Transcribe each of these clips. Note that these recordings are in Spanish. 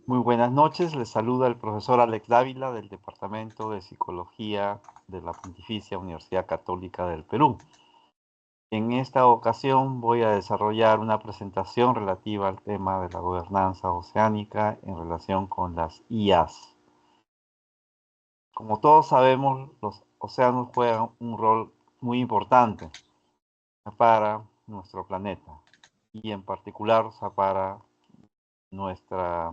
Muy buenas noches, les saluda el profesor Alex Dávila del Departamento de Psicología de la Pontificia Universidad Católica del Perú. En esta ocasión voy a desarrollar una presentación relativa al tema de la gobernanza oceánica en relación con las IAs. Como todos sabemos, los océanos juegan un rol muy importante para nuestro planeta y en particular para nuestra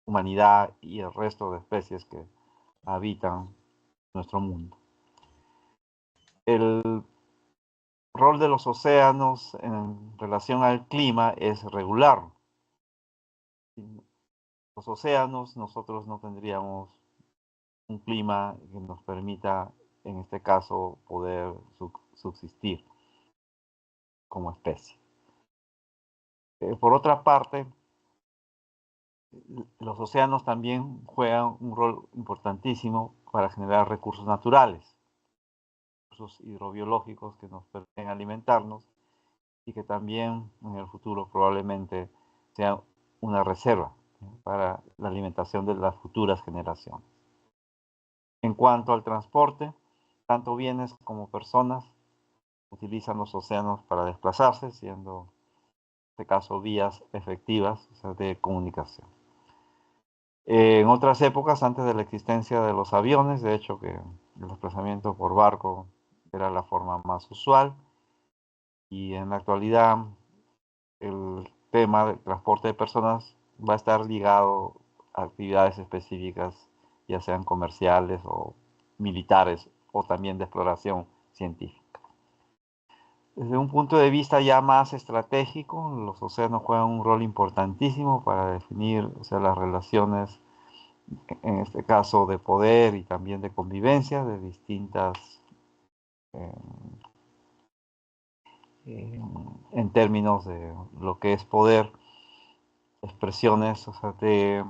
humanidad y el resto de especies que habitan nuestro mundo. El rol de los océanos en relación al clima es regular. Sin los océanos nosotros no tendríamos un clima que nos permita, en este caso, poder subsistir como especie. Por otra parte, los océanos también juegan un rol importantísimo para generar recursos naturales, recursos hidrobiológicos que nos permiten alimentarnos y que también en el futuro probablemente sea una reserva para la alimentación de las futuras generaciones. En cuanto al transporte, tanto bienes como personas utilizan los océanos para desplazarse, siendo en este caso vías efectivas, o sea, de comunicación. En otras épocas, antes de la existencia de los aviones, de hecho que el desplazamiento por barco era la forma más usual, y en la actualidad el tema del transporte de personas va a estar ligado a actividades específicas, ya sean comerciales o militares o también de exploración científica. Desde un punto de vista ya más estratégico, los océanos juegan un rol importantísimo para definir, o sea, las relaciones, en este caso de poder y también de convivencia de distintas, eh, en términos de lo que es poder, expresiones, o sea, de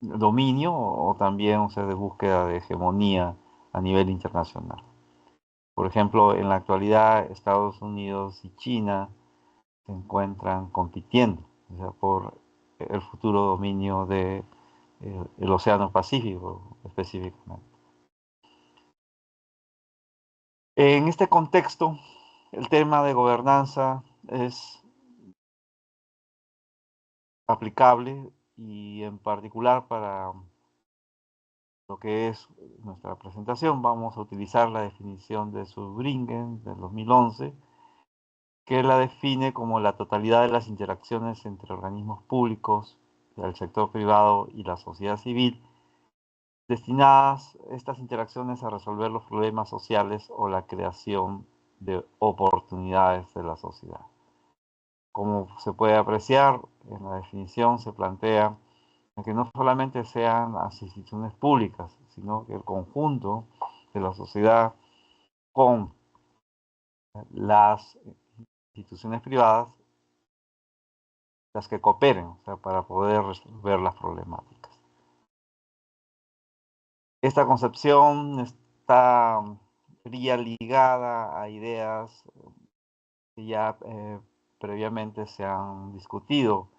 dominio o también, o sea, de búsqueda de hegemonía a nivel internacional. Por ejemplo, en la actualidad Estados Unidos y China se encuentran compitiendo, o sea, por el futuro dominio de el Océano Pacífico específicamente. En este contexto, el tema de gobernanza es aplicable y en particular para lo que es nuestra presentación vamos a utilizar la definición de Zurbriggen del 2011, que la define como la totalidad de las interacciones entre organismos públicos, el sector privado y la sociedad civil, destinadas estas interacciones a resolver los problemas sociales o la creación de oportunidades de la sociedad. Como se puede apreciar, en la definición se plantea que no solamente sean las instituciones públicas, sino que el conjunto de la sociedad con las instituciones privadas, las que cooperen, o sea, para poder resolver las problemáticas. Esta concepción está ligada a ideas que ya previamente se han discutido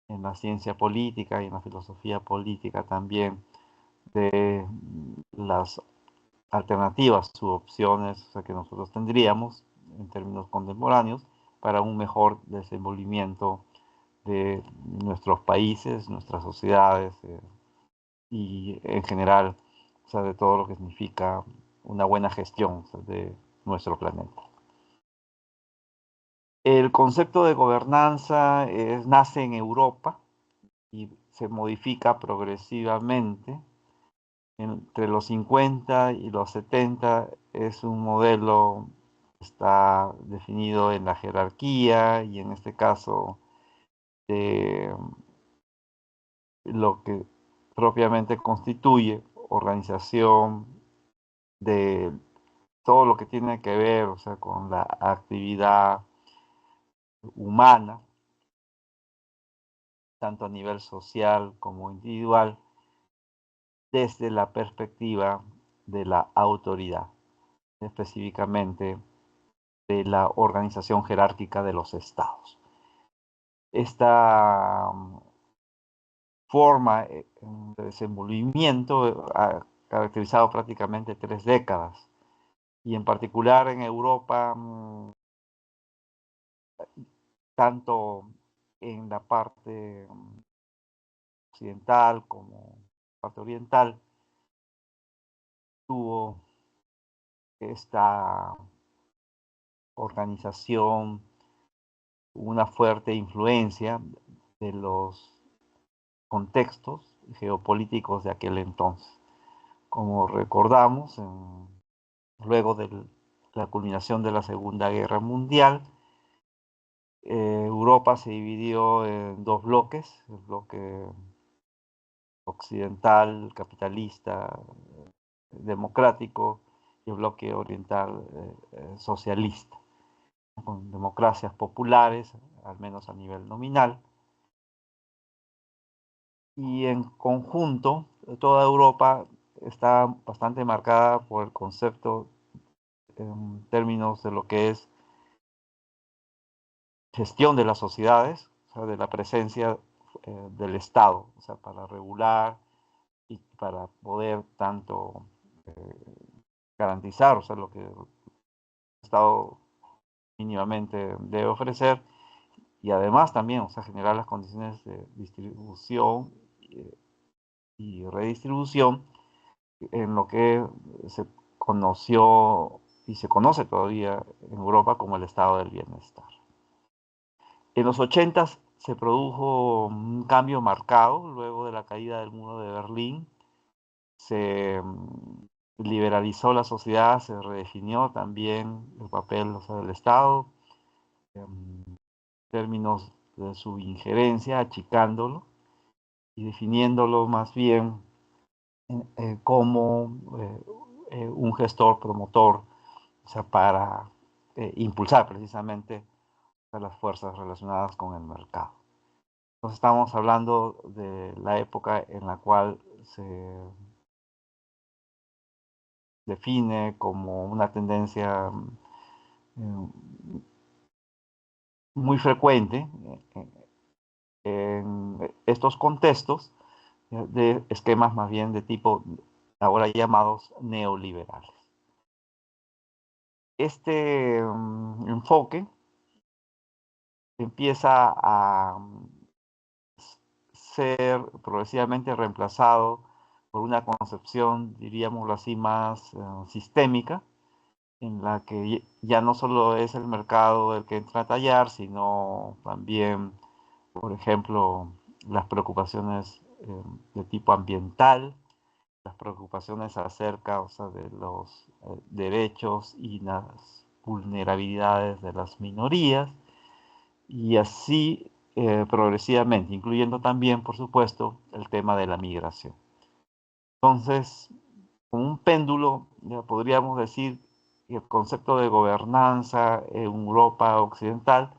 en la ciencia política y en la filosofía política también, de las alternativas u opciones, o sea, que nosotros tendríamos en términos contemporáneos para un mejor desenvolvimiento de nuestros países, nuestras sociedades y en general, o sea, de todo lo que significa una buena gestión, o sea, de nuestro planeta. El concepto de gobernanza nace en Europa y se modifica progresivamente. Entre los 50 y los 70 es un modelo que está definido en la jerarquía y en este caso de lo que propiamente constituye organización de todo lo que tiene que ver, o sea, con la actividad humana, tanto a nivel social como individual, desde la perspectiva de la autoridad, específicamente de la organización jerárquica de los estados. Esta forma de desenvolvimiento ha caracterizado prácticamente 3 décadas. Y en particular en Europa, tanto en la parte occidental como parte oriental, tuvo esta organización una fuerte influencia de los contextos geopolíticos de aquel entonces. Como recordamos, luego de la culminación de la Segunda Guerra Mundial, Europa se dividió en 2 bloques, el bloque occidental, capitalista, democrático, y el bloque oriental, socialista, con democracias populares, al menos a nivel nominal. Y en conjunto, toda Europa está bastante marcada por el concepto en términos de lo que es gestión de las sociedades, o sea, de la presencia del Estado, o sea, para regular y para poder tanto garantizar, o sea, lo que el Estado mínimamente debe ofrecer, y además también, o sea, generar las condiciones de distribución y redistribución en lo que se conoció y se conoce todavía en Europa como el estado del bienestar. En los 80 se produjo un cambio marcado luego de la caída del muro de Berlín. Se liberalizó la sociedad, se redefinió también el papel, o sea, del Estado, en términos de su injerencia, achicándolo y definiéndolo más bien como un gestor promotor, o sea, para impulsar precisamente a las fuerzas relacionadas con el mercado. Entonces estamos hablando de la época en la cual se define como una tendencia muy frecuente en estos contextos de esquemas más bien de tipo ahora llamados neoliberales. Este enfoque empieza a ser progresivamente reemplazado por una concepción, diríamoslo así, más sistémica, en la que ya no solo es el mercado el que entra a tallar, sino también, por ejemplo, las preocupaciones de tipo ambiental, las preocupaciones acerca, o sea, de los derechos y las vulnerabilidades de las minorías, y así progresivamente, incluyendo también, por supuesto, el tema de la migración. Entonces, con un péndulo, ya podríamos decir que el concepto de gobernanza en Europa occidental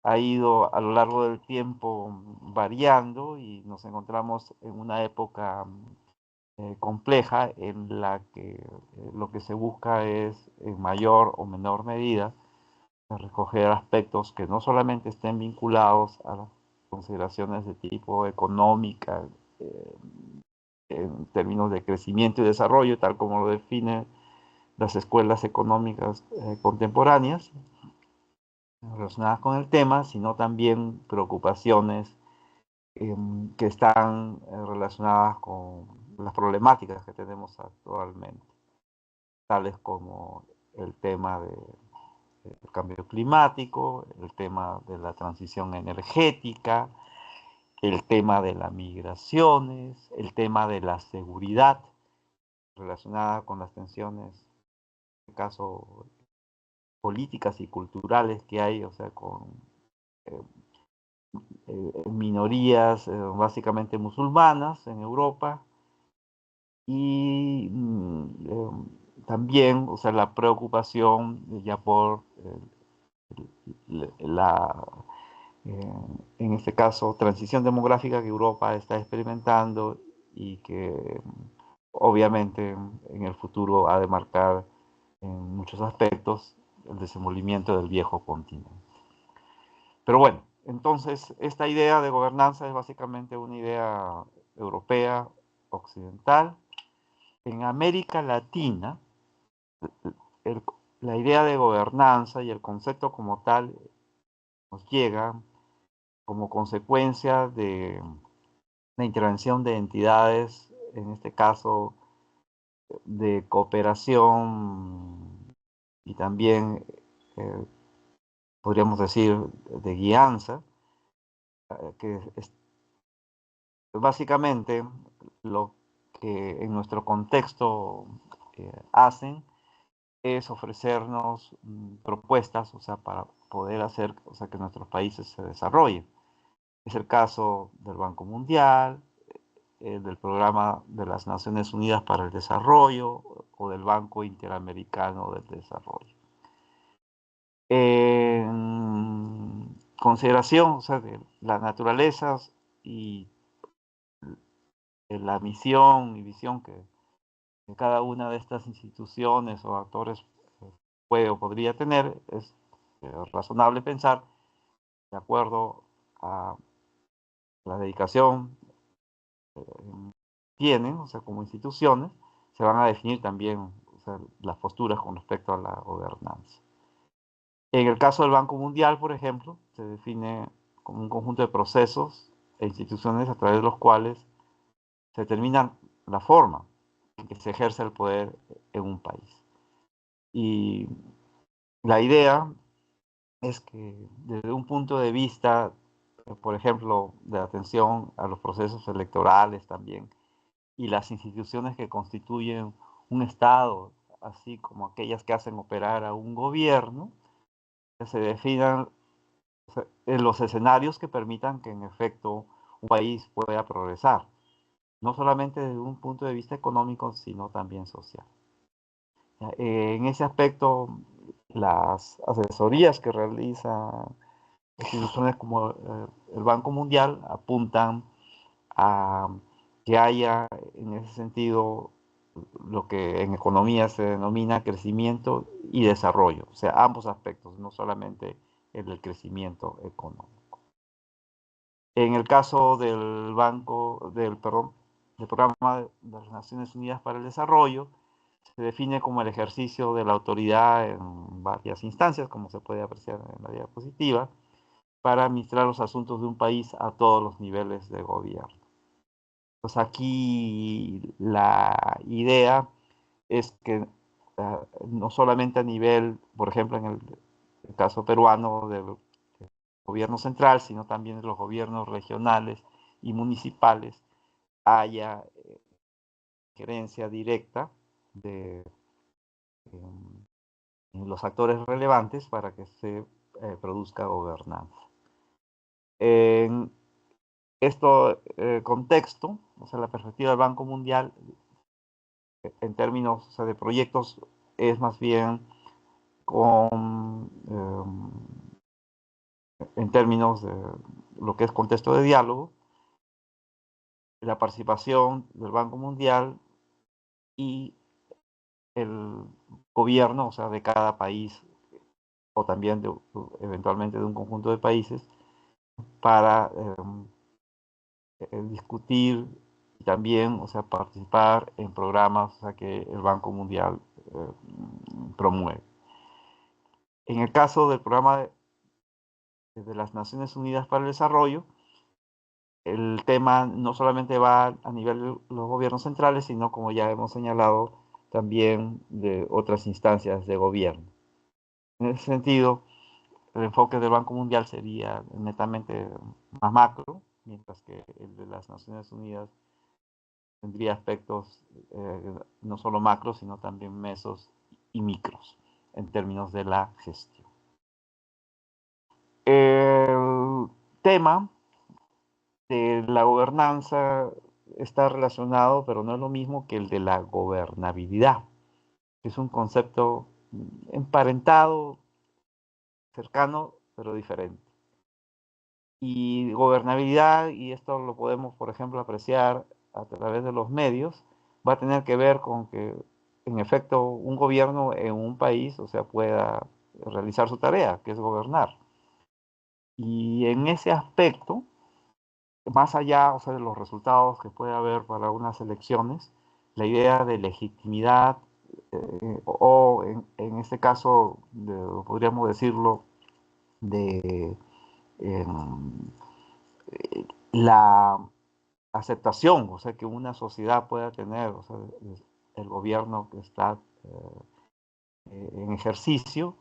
ha ido a lo largo del tiempo variando y nos encontramos en una época compleja en la que lo que se busca es, en mayor o menor medida, recoger aspectos que no solamente estén vinculados a las consideraciones de tipo económica, en términos de crecimiento y desarrollo, tal como lo definen las escuelas económicas contemporáneas relacionadas con el tema, sino también preocupaciones que están relacionadas con las problemáticas que tenemos actualmente, tales como el tema del cambio climático, el tema de la transición energética, el tema de las migraciones, el tema de la seguridad relacionada con las tensiones, en este caso políticas y culturales que hay, o sea, con eh, minorías básicamente musulmanas en Europa y también, o sea, la preocupación ya por la, en este caso, transición demográfica que Europa está experimentando y que obviamente en el futuro ha de marcar en muchos aspectos el desenvolvimiento del viejo continente. Pero bueno, Entonces, esta idea de gobernanza es básicamente una idea europea, occidental. En América Latina, el- la idea de gobernanza y el concepto como tal nos llega como consecuencia de la intervención de entidades, en este caso de cooperación y también, eh, podríamos decir, de guianza, que es básicamente lo que en nuestro contexto hacen es ofrecernos propuestas, o sea, para poder hacer, o sea, que nuestros países se desarrollen. Es el caso del Banco Mundial, del Programa de las Naciones Unidas para el Desarrollo o del Banco Interamericano del Desarrollo. En consideración, o sea, de la naturaleza y la misión y visión que cada una de estas instituciones o actores puede o podría tener, es razonable pensar, de acuerdo a la dedicación que tienen, o sea, como instituciones, se van a definir también, o sea, las posturas con respecto a la gobernanza. En el caso del Banco Mundial, por ejemplo, se define como un conjunto de procesos e instituciones a través de los cuales se determina la forma en que se ejerce el poder en un país. Y la idea es que desde un punto de vista, por ejemplo, de atención a los procesos electorales también, y las instituciones que constituyen un Estado, así como aquellas que hacen operar a un gobierno, que se definan en los escenarios que permitan que en efecto un país pueda progresar, no solamente desde un punto de vista económico, sino también social. En ese aspecto, las asesorías que realizan instituciones como el Banco Mundial apuntan a que haya en ese sentido lo que en economía se denomina crecimiento y desarrollo, o sea, ambos aspectos, no solamente el del crecimiento económico. En el caso del del Programa de las Naciones Unidas para el Desarrollo, se define como el ejercicio de la autoridad en varias instancias, como se puede apreciar en la diapositiva, para administrar los asuntos de un país a todos los niveles de gobierno. Pues aquí la idea es que no solamente a nivel, por ejemplo, en el caso peruano del gobierno central, sino también de los gobiernos regionales y municipales, haya gerencia directa de los actores relevantes para que se produzca gobernanza. En este contexto, o sea, la perspectiva del Banco Mundial en términos, o sea, de proyectos es más bien con, en términos de lo que es contexto de diálogo, la participación del Banco Mundial y el gobierno, o sea, de cada país o también eventualmente de un conjunto de países para discutir y también, o sea, participar en programas, o sea, que el Banco Mundial promueve. En el caso del programa de las Naciones Unidas para el Desarrollo, el tema no solamente va a nivel de los gobiernos centrales, sino como ya hemos señalado, también de otras instancias de gobierno. En ese sentido, el enfoque del Banco Mundial sería netamente más macro, mientras que el de las Naciones Unidas tendría aspectos no solo macros, sino también mesos y micros en términos de la gestión. El tema de la gobernanza está relacionado, pero no es lo mismo que el de la gobernabilidad. Es un concepto emparentado, cercano, pero diferente. Y gobernabilidad, y esto lo podemos, por ejemplo, apreciar a través de los medios, va a tener que ver con que, en efecto, un gobierno en un país, o sea, pueda realizar su tarea, que es gobernar. Y en ese aspecto, más allá, o sea, de los resultados que puede haber para unas elecciones, la idea de legitimidad, o en este caso, podríamos decirlo, de la aceptación, o sea, que una sociedad pueda tener, o sea, el gobierno que está en ejercicio,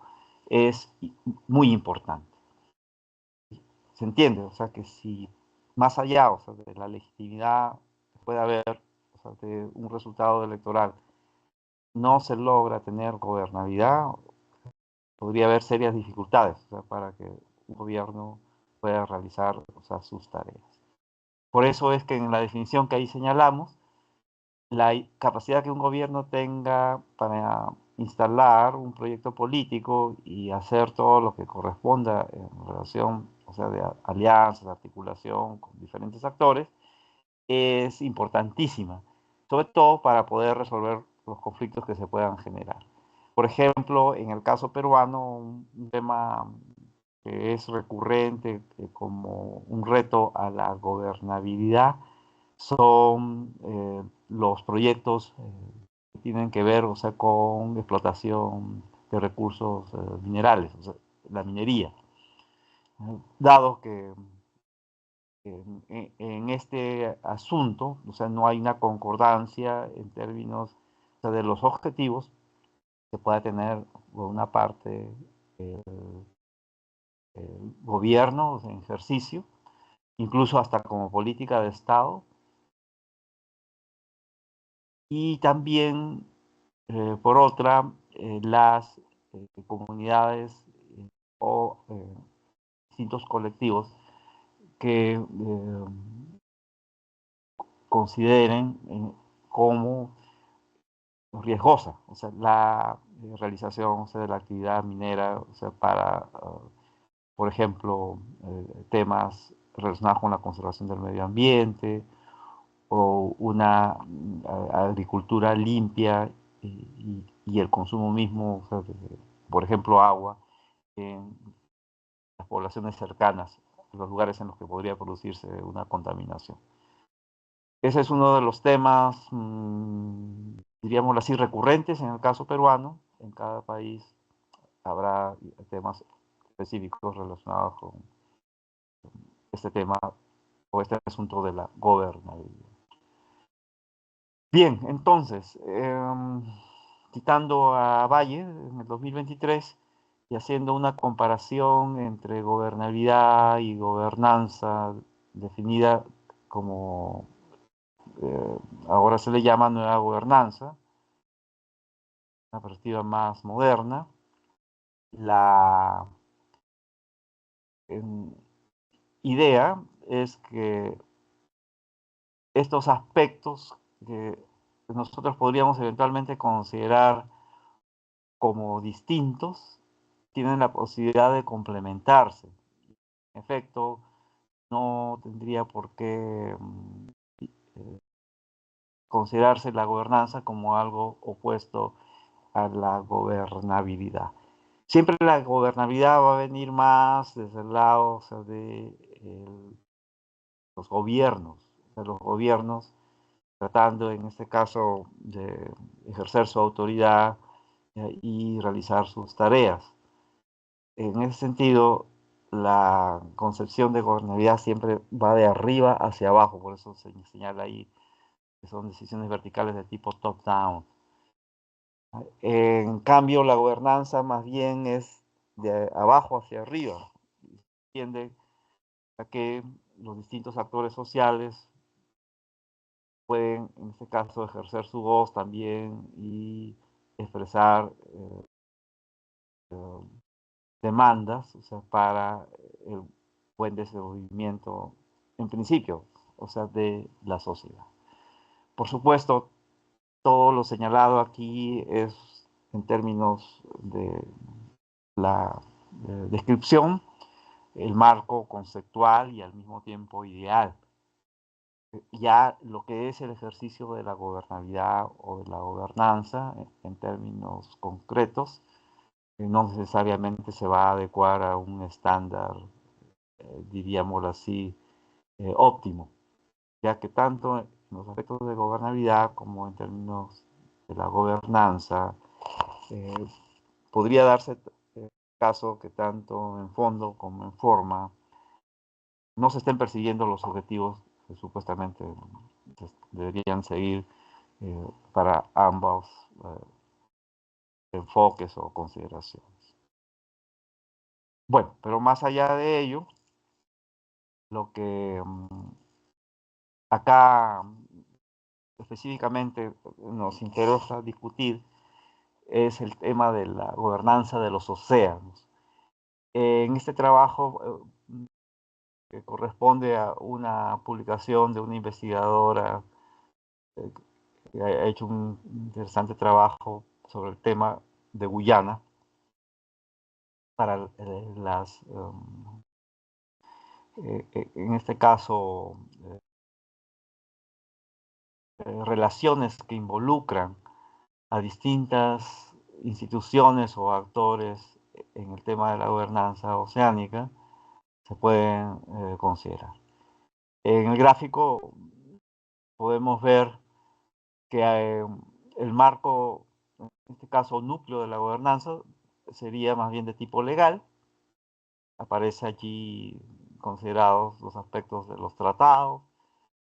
es muy importante. ¿Se entiende? O sea, que si más allá, o sea, de la legitimidad que puede haber, o sea, de un resultado electoral, no se logra tener gobernabilidad, podría haber serias dificultades, o sea, para que un gobierno pueda realizar, o sea, sus tareas. Por eso es que en la definición que ahí señalamos, la capacidad que un gobierno tenga para instalar un proyecto político y hacer todo lo que corresponda en relación, o sea, de alianzas, articulación con diferentes actores, es importantísima, sobre todo para poder resolver los conflictos que se puedan generar. Por ejemplo, en el caso peruano, un tema que es recurrente como un reto a la gobernabilidad son los proyectos que tienen que ver, o sea, con explotación de recursos minerales, o sea, la minería. Dado que en este asunto, o sea, no hay una concordancia en términos, o sea, de los objetivos que pueda tener por una parte el gobierno, o sea, en ejercicio, incluso hasta como política de Estado, y también, por otra, las comunidades o distintos colectivos que consideren como riesgosa, o sea, la realización, o sea, de la actividad minera, o sea, para, por ejemplo, temas relacionados con la conservación del medio ambiente o una agricultura limpia y el consumo mismo, o sea, por ejemplo, agua, en las poblaciones cercanas, los lugares en los que podría producirse una contaminación. Ese es uno de los temas, diríamos así, recurrentes en el caso peruano. En cada país habrá temas específicos relacionados con este tema o este asunto de la gobernabilidad. Bien, entonces, citando a Valle en el 2023 y haciendo una comparación entre gobernabilidad y gobernanza definida como ahora se le llama nueva gobernanza, una perspectiva más moderna, la idea es que estos aspectos que nosotros podríamos eventualmente considerar como distintos tienen la posibilidad de complementarse. En efecto, no tendría por qué considerarse la gobernanza como algo opuesto a la gobernabilidad. Siempre la gobernabilidad va a venir más desde el lado, o sea, de los gobiernos, tratando en este caso de ejercer su autoridad y realizar sus tareas. En ese sentido, la concepción de gobernabilidad siempre va de arriba hacia abajo, por eso se señala ahí que son decisiones verticales de tipo top-down. En cambio, la gobernanza más bien es de abajo hacia arriba. Tiende a que los distintos actores sociales pueden, en este caso, ejercer su voz también y expresar demandas, o sea, para el buen desenvolvimiento, en principio, o sea, de la sociedad. Por supuesto, todo lo señalado aquí es en términos de la descripción, el marco conceptual y al mismo tiempo ideal. Ya lo que es el ejercicio de la gobernabilidad o de la gobernanza en términos concretos, no necesariamente se va a adecuar a un estándar diríamoslo así, óptimo, ya que tanto en los aspectos de gobernabilidad como en términos de la gobernanza, podría darse el caso que tanto en fondo como en forma no se estén persiguiendo los objetivos que supuestamente deberían seguir para ambos enfoques o consideraciones. Bueno, pero más allá de ello, lo que acá específicamente nos interesa discutir es el tema de la gobernanza de los océanos. En este trabajo que corresponde a una publicación de una investigadora que ha hecho un interesante trabajo sobre el tema de Guyana para las, en este caso, relaciones que involucran a distintas instituciones o actores en el tema de la gobernanza oceánica, se pueden considerar. En el gráfico podemos ver que el marco, en este caso núcleo de la gobernanza, sería más bien de tipo legal. Aparece allí considerados los aspectos de los tratados,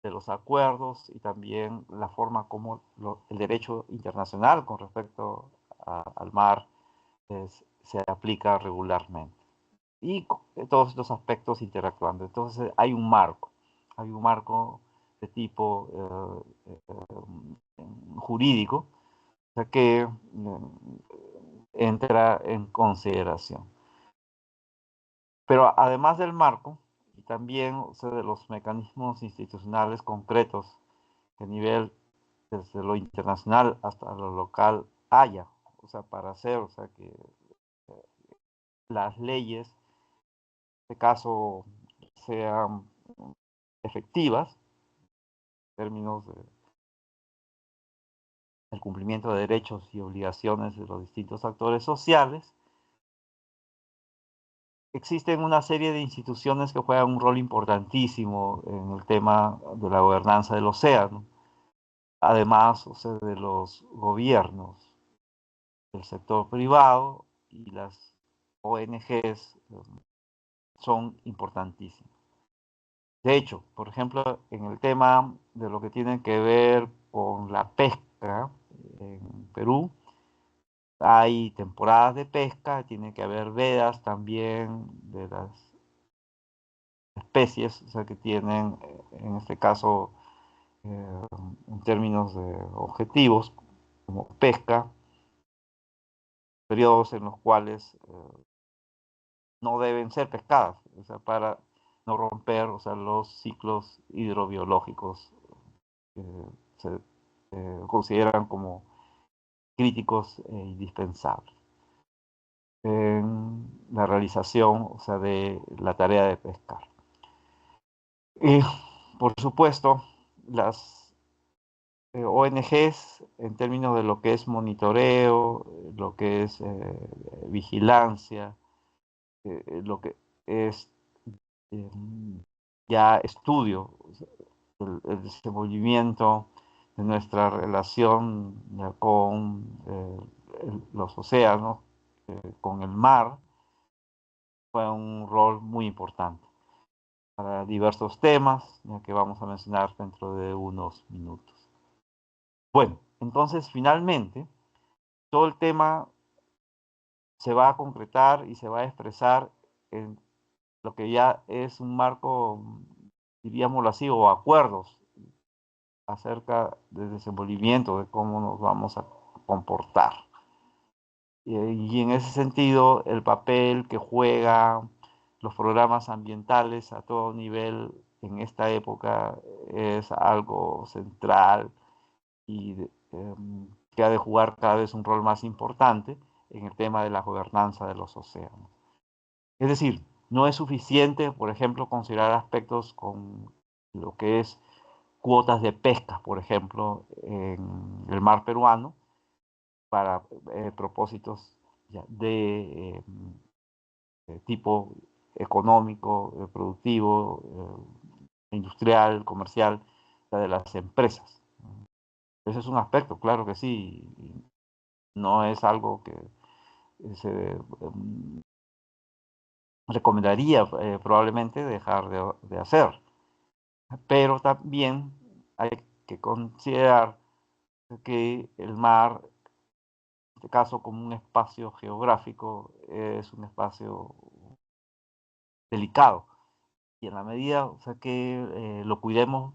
de los acuerdos y también la forma como el derecho internacional con respecto al mar se aplica regularmente. Y todos estos aspectos interactuando. Entonces hay un marco de tipo jurídico que entra en consideración. Pero además del marco, y también de los mecanismos institucionales concretos que a nivel desde lo internacional hasta lo local haya, o sea, para hacer, o sea, que las leyes, en este caso, sean efectivas, en términos del cumplimiento de derechos y obligaciones de los distintos actores sociales, existen una serie de instituciones que juegan un rol importantísimo en el tema de la gobernanza del océano, además, o sea, de los gobiernos, del sector privado y las ONGs son importantísimas. De hecho, por ejemplo, en el tema de lo que tiene que ver con la pesca en Perú, hay temporadas de pesca, tiene que haber vedas también de las especies, o sea, que tienen, en este caso, en términos de objetivos, como pesca, periodos en los cuales no deben ser pescadas, o sea, para no romper, o sea, los ciclos hidrobiológicos que se consideran como críticos e indispensables en la realización, o sea, de la tarea de pescar. Y, por supuesto, las ONGs, en términos de lo que es monitoreo, lo que es vigilancia, lo que es ya estudio, el desenvolvimiento de nuestra relación con los océanos, con el mar, fue un rol muy importante para diversos temas, ya que vamos a mencionar dentro de unos minutos. Bueno, entonces finalmente, todo el tema se va a concretar y se va a expresar en lo que ya es un marco, diríamoslo así, o acuerdos acerca del desenvolvimiento, de cómo nos vamos a comportar. Y en ese sentido, el papel que juegan los programas ambientales a todo nivel en esta época es algo central y que ha de jugar cada vez un rol más importante en el tema de la gobernanza de los océanos. Es decir, no es suficiente, por ejemplo, considerar aspectos con lo que es cuotas de pesca, por ejemplo, en el mar peruano, para propósitos ya, de tipo económico, productivo, industrial, comercial, de las empresas. Ese es un aspecto, claro que sí. No es algo que se recomendaría probablemente dejar de hacer. Pero también hay que considerar que el mar, en este caso como un espacio geográfico, es un espacio delicado. Y en la medida, o sea, que lo cuidemos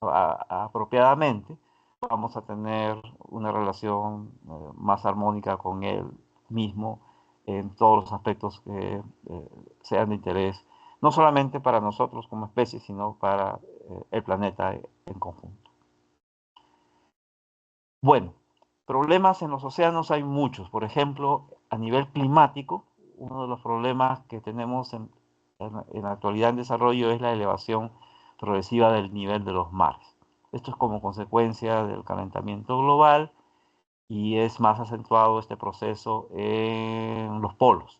apropiadamente, vamos a tener una relación más armónica con él mismo en todos los aspectos que sean de interés, no solamente para nosotros como especie, sino para el planeta en conjunto. Bueno, problemas en los océanos hay muchos. Por ejemplo, a nivel climático, uno de los problemas que tenemos en la actualidad en desarrollo es la elevación progresiva del nivel de los mares. Esto es como consecuencia del calentamiento global y es más acentuado este proceso en los polos,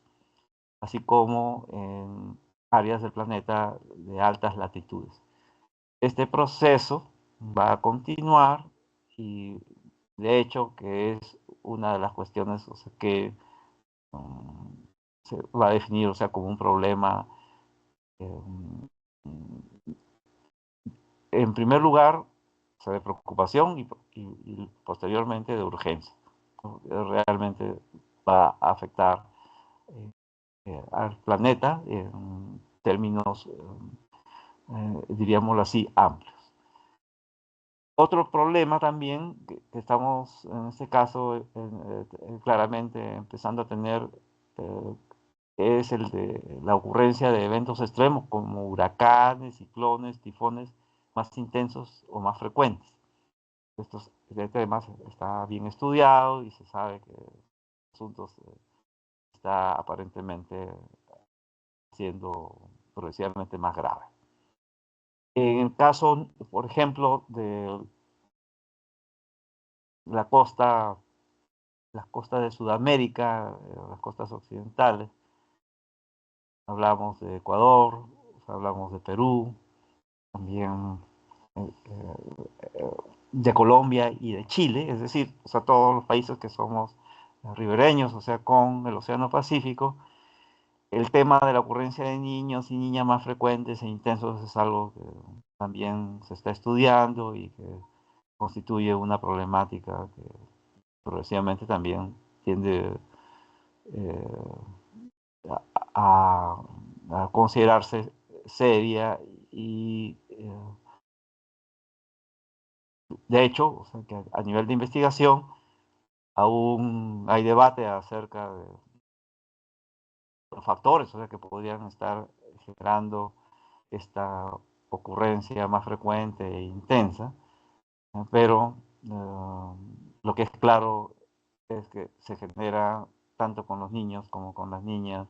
así como en áreas del planeta de altas latitudes. Este proceso va a continuar y de hecho que es una de las cuestiones, o sea, que se va a definir, o sea, como un problema en primer lugar, o sea, de preocupación y posteriormente de urgencia. Realmente va a afectar al planeta en términos, diríamoslo así, amplios. Otro problema también que estamos en este caso claramente empezando a tener es el de la ocurrencia de eventos extremos como huracanes, ciclones, tifones más intensos o más frecuentes. Este tema está bien estudiado y se sabe que el asunto está aparentemente siendo progresivamente más grave. En el caso, por ejemplo, de la costa, las costas de Sudamérica, las costas occidentales, hablamos de Ecuador, hablamos de Perú, también de Colombia y de Chile, es decir, o sea, todos los países que somos ribereños, o sea, con el Océano Pacífico. El tema de la ocurrencia de niños y niñas más frecuentes e intensos es algo que también se está estudiando y que constituye una problemática que progresivamente también tiende a, a considerarse seria y de hecho, o sea, que a nivel de investigación aún hay debate acerca de los factores, o sea, que podrían estar generando esta ocurrencia más frecuente e intensa, pero lo que es claro es que se genera tanto con los niños como con las niñas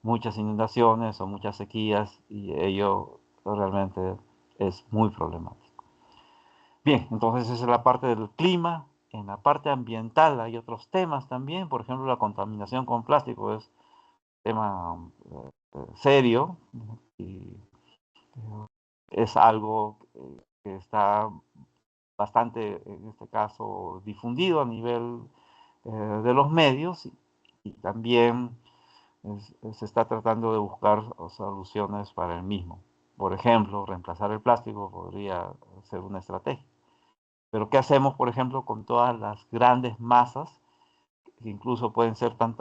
muchas inundaciones o muchas sequías y ello realmente es muy problemático. Bien, entonces esa es la parte del clima. En la parte ambiental hay otros temas también, por ejemplo la contaminación con plástico es un tema serio y es algo que está bastante, en este caso, difundido a nivel de los medios y también se está tratando de buscar soluciones para el mismo. Por ejemplo, reemplazar el plástico podría ser una estrategia. Pero ¿qué hacemos, por ejemplo, con todas las grandes masas, que incluso pueden ser tan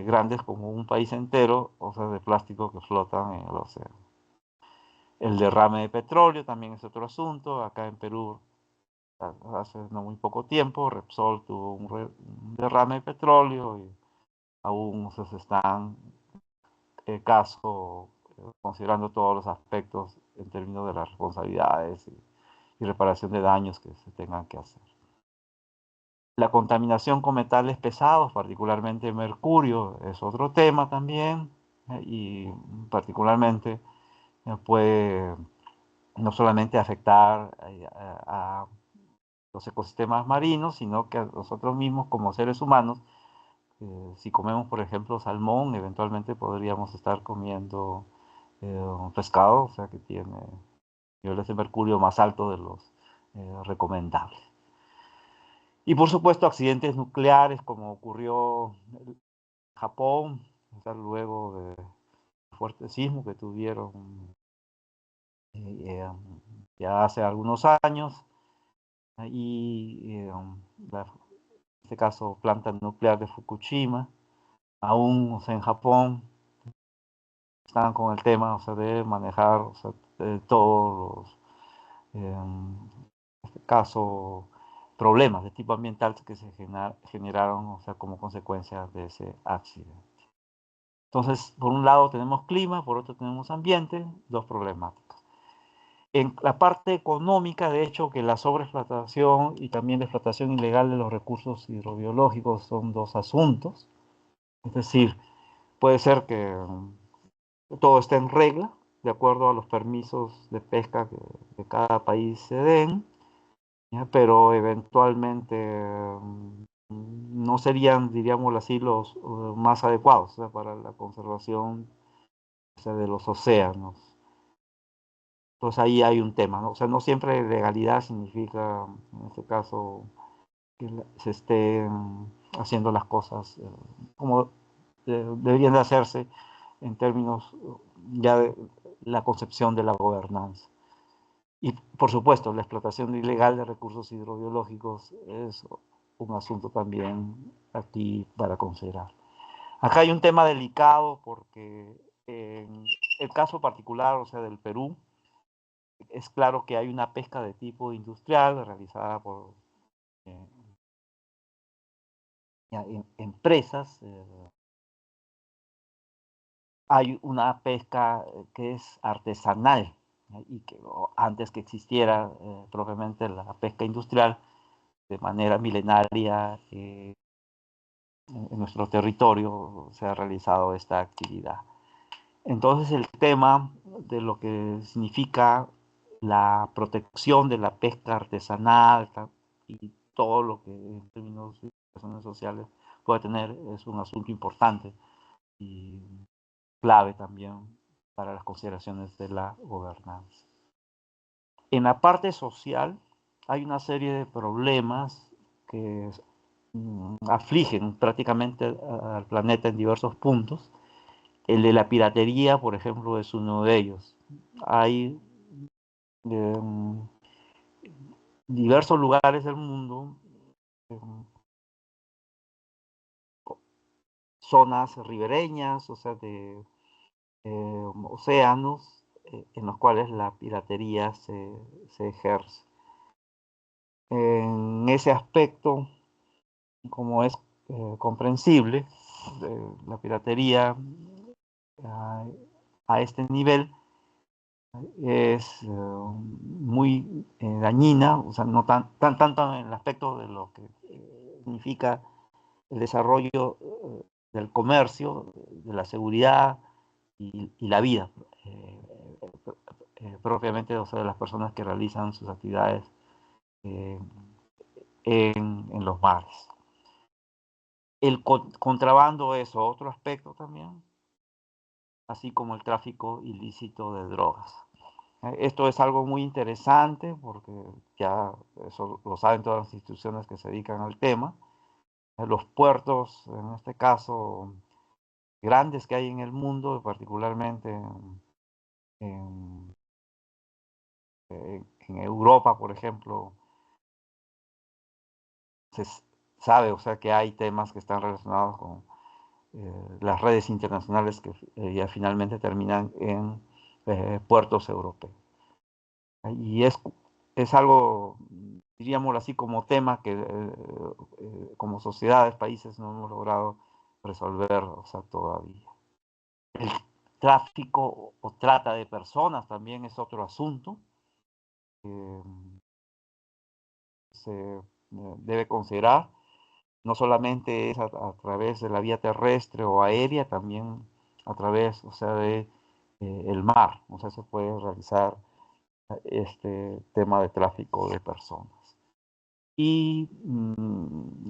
grandes como un país entero, o sea, de plástico que flotan en el océano? El derrame de petróleo también es otro asunto. Acá en Perú, hace no muy poco tiempo, Repsol tuvo un derrame de petróleo y aún se están considerando todos los aspectos en términos de las responsabilidades y reparación de daños que se tengan que hacer. La contaminación con metales pesados, particularmente mercurio, es otro tema también y particularmente puede no solamente afectar a los ecosistemas marinos, sino que a nosotros mismos como seres humanos Si comemos, por ejemplo, salmón, eventualmente podríamos estar comiendo un pescado, o sea, que tiene niveles de mercurio más altos de los recomendables. Y por supuesto, accidentes nucleares, como ocurrió en Japón, o sea, luego de fuerte sismo que tuvieron ya hace algunos años, y en este caso planta nuclear de Fukushima, aún, o sea, en Japón están con el tema, o sea, de manejar, o sea, todos los, en este caso, problemas de tipo ambiental que se generaron, o sea, como consecuencia de ese accidente. Entonces, por un lado tenemos clima, por otro tenemos ambiente, dos problemáticas. En la parte económica, de hecho, que la sobreexplotación y también la explotación ilegal de los recursos hidrobiológicos son dos asuntos. Es decir, puede ser que todo esté en regla, de acuerdo a los permisos de pesca que de cada país se den, ¿ya? Pero eventualmente no serían, diríamos así, los más adecuados, o sea, para la conservación, o sea, de los océanos. Entonces ahí hay un tema, ¿no? O sea, no siempre legalidad significa, en este caso, que se estén haciendo las cosas como deberían de hacerse en términos ya de la concepción de la gobernanza. Y por supuesto, la explotación ilegal de recursos hidrobiológicos es un asunto también aquí para considerar. Acá hay un tema delicado porque en el caso particular, o sea, del Perú, es claro que hay una pesca de tipo industrial realizada por eh, empresas. Hay una pesca que es artesanal, y que antes que existiera propiamente la pesca industrial de manera milenaria en nuestro territorio se ha realizado esta actividad. Entonces el tema de lo que significa la protección de la pesca artesanal y todo lo que en términos de relaciones sociales puede tener es un asunto importante y clave también para las consideraciones de la gobernanza. En la parte social hay una serie de problemas que afligen prácticamente al planeta en diversos puntos. El de la piratería, por ejemplo, es uno de ellos. Hay eh, diversos lugares del mundo, eh, zonas ribereñas, o sea, de océanos, en los cuales la piratería se ejerce. En ese aspecto, como es comprensible, la piratería a este nivel es muy dañina, o sea, no tanto en el aspecto de lo que significa el desarrollo del comercio, de la seguridad y la vida propiamente, o sea, de las personas que realizan sus actividades eh, en los mares. El contrabando es otro aspecto también, así como el tráfico ilícito de drogas. Esto es algo muy interesante porque ya eso lo saben todas las instituciones que se dedican al tema. Los puertos, en este caso, grandes que hay en el mundo, particularmente en, en Europa, por ejemplo, se sabe, o sea, que hay temas que están relacionados con las redes internacionales que ya finalmente terminan en puertos europeos. Y es algo, diríamos así, como tema que como sociedades, países no hemos logrado resolver, o sea, todavía. El tráfico o trata de personas también es otro asunto que se debe considerar. No solamente es a través de la vía terrestre o aérea, también a través, o sea, de el mar. O sea, se puede realizar este tema de tráfico de personas. Y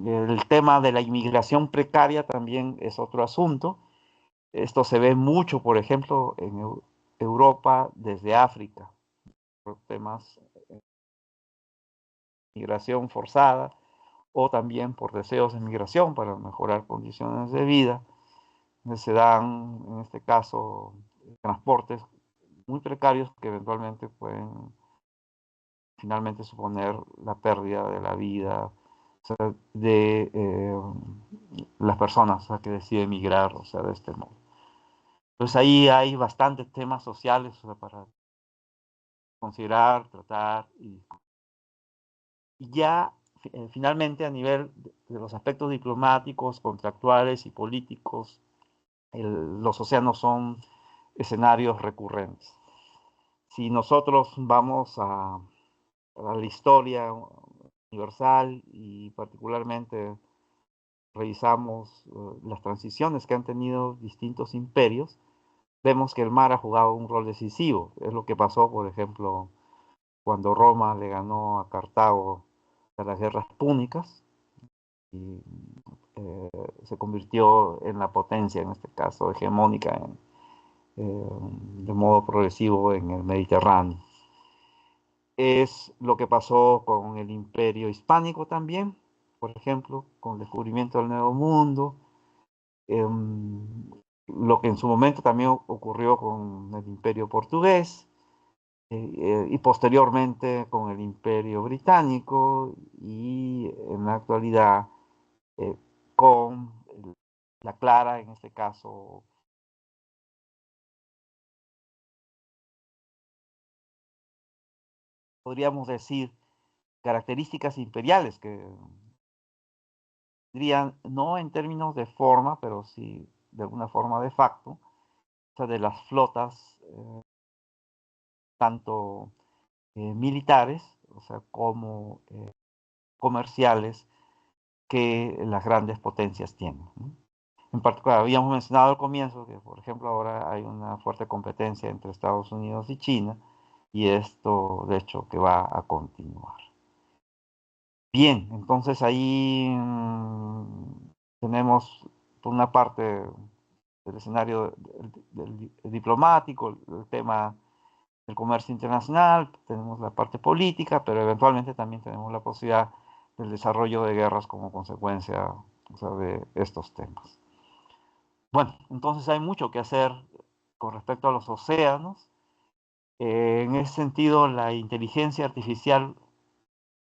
el tema de la inmigración precaria también es otro asunto. Esto se ve mucho, por ejemplo, en Europa desde África, por temas de migración forzada o también por deseos de migración para mejorar condiciones de vida. Se dan, en este caso, transportes muy precarios que eventualmente pueden finalmente suponer la pérdida de la vida, o sea, de las personas, o sea, que deciden emigrar, o sea, de este modo. Entonces ahí hay bastantes temas sociales, o sea, para considerar, tratar y ya finalmente a nivel de los aspectos diplomáticos, contractuales y políticos, los océanos son escenarios recurrentes. Si nosotros vamos a la historia universal y particularmente revisamos las transiciones que han tenido distintos imperios, vemos que el mar ha jugado un rol decisivo. Es lo que pasó, por ejemplo, cuando Roma le ganó a Cartago en las guerras púnicas y se convirtió en la potencia, en este caso hegemónica, de modo progresivo en el Mediterráneo. Es lo que pasó con el imperio hispánico también, por ejemplo, con el descubrimiento del Nuevo Mundo, lo que en su momento también ocurrió con el imperio portugués, y posteriormente con el imperio británico y en la actualidad eh, con la clara, en este caso, podríamos decir, características imperiales que dirían, no en términos de forma, pero sí de alguna forma de facto, o sea, de las flotas, tanto militares, o sea, como comerciales que las grandes potencias tienen, ¿no? En particular, habíamos mencionado al comienzo que, por ejemplo, ahora hay una fuerte competencia entre Estados Unidos y China, y esto, de hecho, que va a continuar. Bien, entonces ahí tenemos, por una parte, el escenario del diplomático, el tema del comercio internacional, tenemos la parte política, pero eventualmente también tenemos la posibilidad del desarrollo de guerras como consecuencia, o sea, de estos temas. Bueno, entonces hay mucho que hacer con respecto a los océanos. En ese sentido, la inteligencia artificial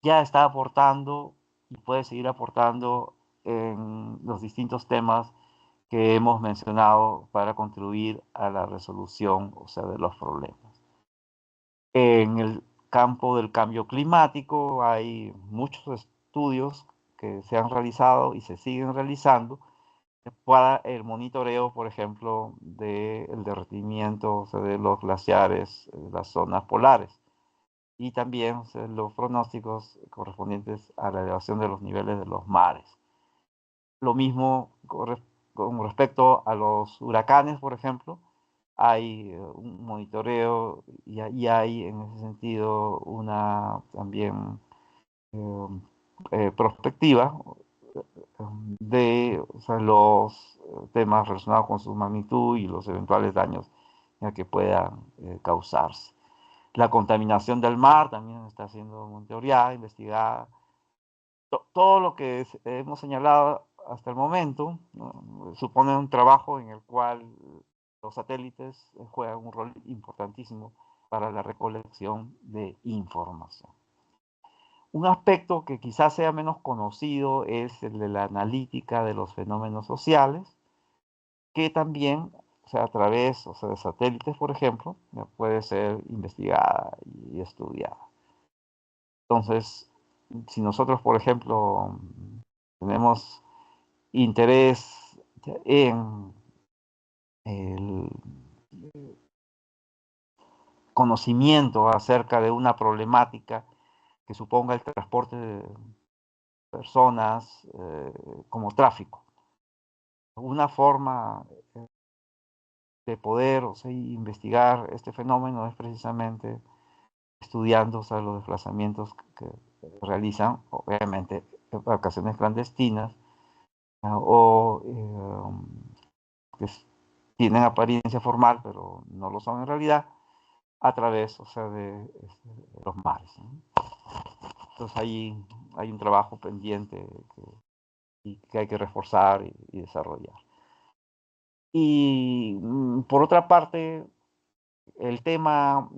ya está aportando y puede seguir aportando en los distintos temas que hemos mencionado para contribuir a la resolución, o sea, de los problemas. En el campo del cambio climático hay muchos estudios que se han realizado y se siguen realizando para el monitoreo, por ejemplo, del derretimiento, o sea, de los glaciares, de las zonas polares, y también, o sea, los pronósticos correspondientes a la elevación de los niveles de los mares. Lo mismo con respecto a los huracanes, por ejemplo, hay un monitoreo y hay en ese sentido una también perspectiva de, o sea, los temas relacionados con su magnitud y los eventuales daños que puedan causarse. La contaminación del mar también está siendo monitoreada, investigada. Todo lo que hemos señalado hasta el momento, ¿no?, supone un trabajo en el cual los satélites juegan un rol importantísimo para la recolección de información. Un aspecto que quizás sea menos conocido es el de la analítica de los fenómenos sociales, que también, o sea, a través, o sea, de satélites, por ejemplo, puede ser investigada y estudiada. Entonces, si nosotros, por ejemplo, tenemos interés en el conocimiento acerca de una problemática que suponga el transporte de personas como tráfico. Una forma de poder, o sea, investigar este fenómeno es precisamente estudiando, o sea, los desplazamientos realizan, obviamente, embarcaciones clandestinas o que tienen apariencia formal, pero no lo son en realidad, a través, o sea, de los mares, ¿no? Entonces ahí hay un trabajo pendiente que hay que reforzar y desarrollar. Y por otra parte, el tema,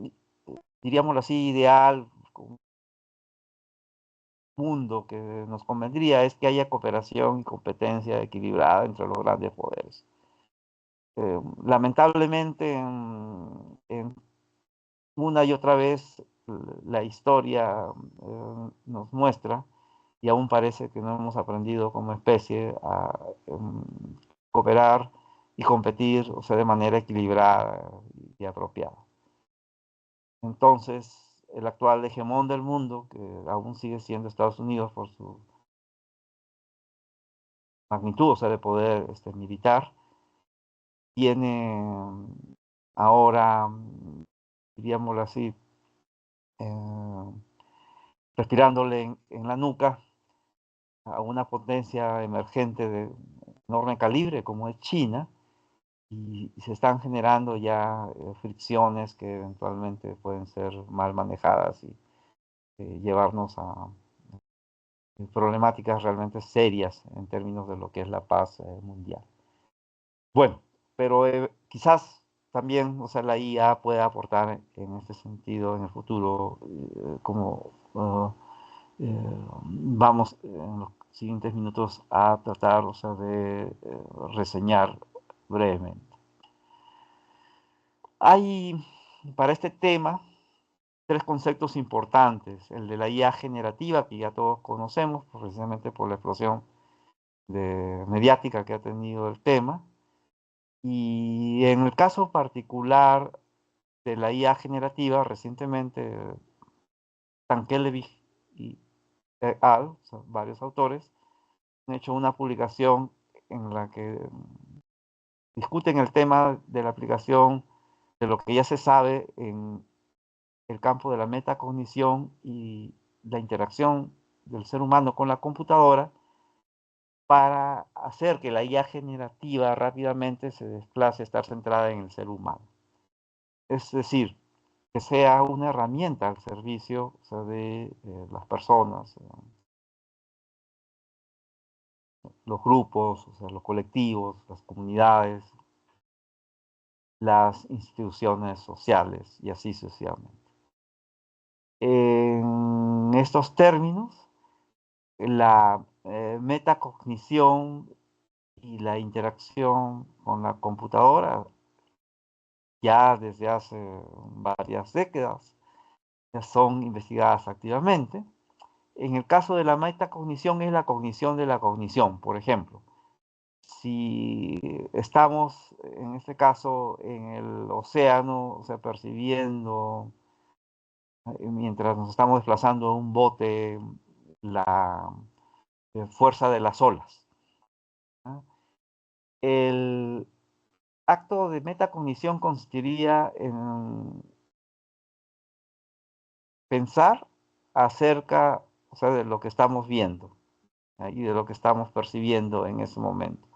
diríamoslo así, ideal, mundo que nos convendría es que haya cooperación y competencia equilibrada entre los grandes poderes. Lamentablemente, en una y otra vez la historia nos muestra, y aún parece que no hemos aprendido como especie a cooperar y competir, o sea, de manera equilibrada y apropiada. Entonces, el actual hegemón del mundo, que aún sigue siendo Estados Unidos por su magnitud, o sea, de poder militar, tiene ahora, diríamoslo así, respirándole en la nuca a una potencia emergente de enorme calibre como es China, y se están generando ya fricciones que eventualmente pueden ser mal manejadas y llevarnos a problemáticas realmente serias en términos de lo que es la paz mundial. Bueno, pero quizás también, o sea, la IA puede aportar en este sentido en el futuro, como vamos en los siguientes minutos a tratar, o sea, de reseñar brevemente. Hay para este tema tres conceptos importantes. El de la IA generativa, que ya todos conocemos, precisamente por la explosión mediática que ha tenido el tema. Y en el caso particular de la IA generativa, recientemente Tankelevich y al, o sea, varios autores, han hecho una publicación en la que discuten el tema de la aplicación de lo que ya se sabe en el campo de la metacognición y la interacción del ser humano con la computadora para hacer que la IA generativa rápidamente se desplace a estar centrada en el ser humano. Es decir, que sea una herramienta al servicio, o sea, de las personas, los grupos, o sea, los colectivos, las comunidades, las instituciones sociales y así sucesivamente. En estos términos, la metacognición y la interacción con la computadora ya desde hace varias décadas ya son investigadas activamente. En el caso de la metacognición es la cognición de la cognición, por ejemplo. Si estamos, en este caso, en el océano, o sea, percibiendo, mientras nos estamos desplazando en un bote, la fuerza de las olas, ¿no? El acto de metacognición consistiría en pensar acerca, o sea, de lo que estamos viendo y de lo que estamos percibiendo en ese momento.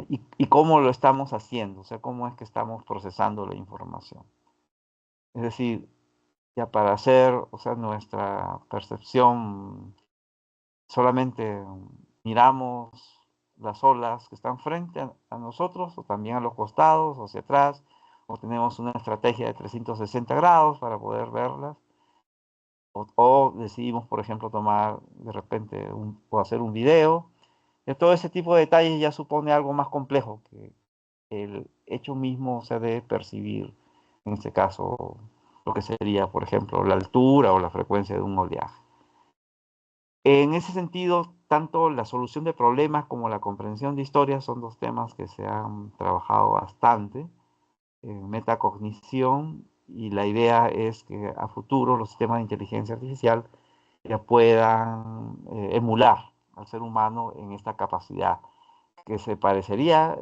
Y cómo lo estamos haciendo, o sea, cómo es que estamos procesando la información. Es decir, ya para hacer, o sea, nuestra percepción, solamente miramos las olas que están frente a nosotros, o también a los costados, o hacia atrás, o tenemos una estrategia de 360 grados para poder verlas, o decidimos, por ejemplo, tomar de repente o hacer un video. Todo ese tipo de detalles ya supone algo más complejo que el hecho mismo, o sea, de percibir, en este caso, lo que sería, por ejemplo, la altura o la frecuencia de un oleaje. En ese sentido, tanto la solución de problemas como la comprensión de historias son dos temas que se han trabajado bastante en metacognición, y la idea es que a futuro los sistemas de inteligencia artificial ya puedan emular al ser humano en esta capacidad que se parecería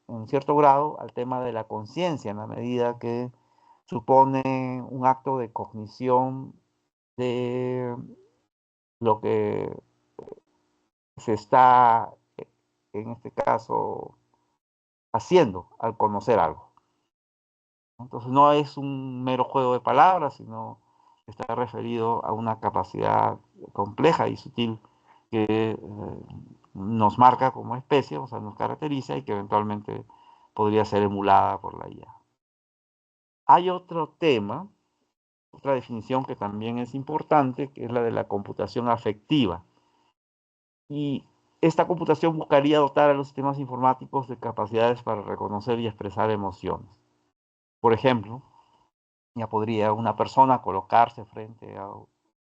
en cierto grado al tema de la conciencia, en la medida que supone un acto de cognición de lo que se está, en este caso, haciendo al conocer algo. Entonces no es un mero juego de palabras, sino está referido a una capacidad compleja y sutil que nos marca como especie, o sea, nos caracteriza y que eventualmente podría ser emulada por la IA. Hay otro tema, otra definición que también es importante, que es la de la computación afectiva. Y esta computación buscaría dotar a los sistemas informáticos de capacidades para reconocer y expresar emociones. Por ejemplo, ya podría una persona colocarse frente a un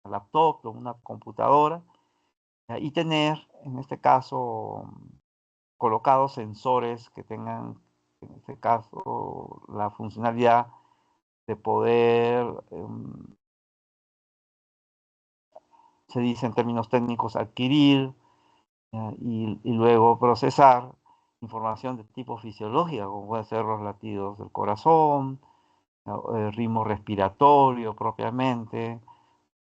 laptop o una computadora y tener, en este caso, colocados sensores que tengan, en este caso, la funcionalidad de poder, se dice en términos técnicos, adquirir y luego procesar información de tipo fisiológico, como pueden ser los latidos del corazón, el ritmo respiratorio propiamente,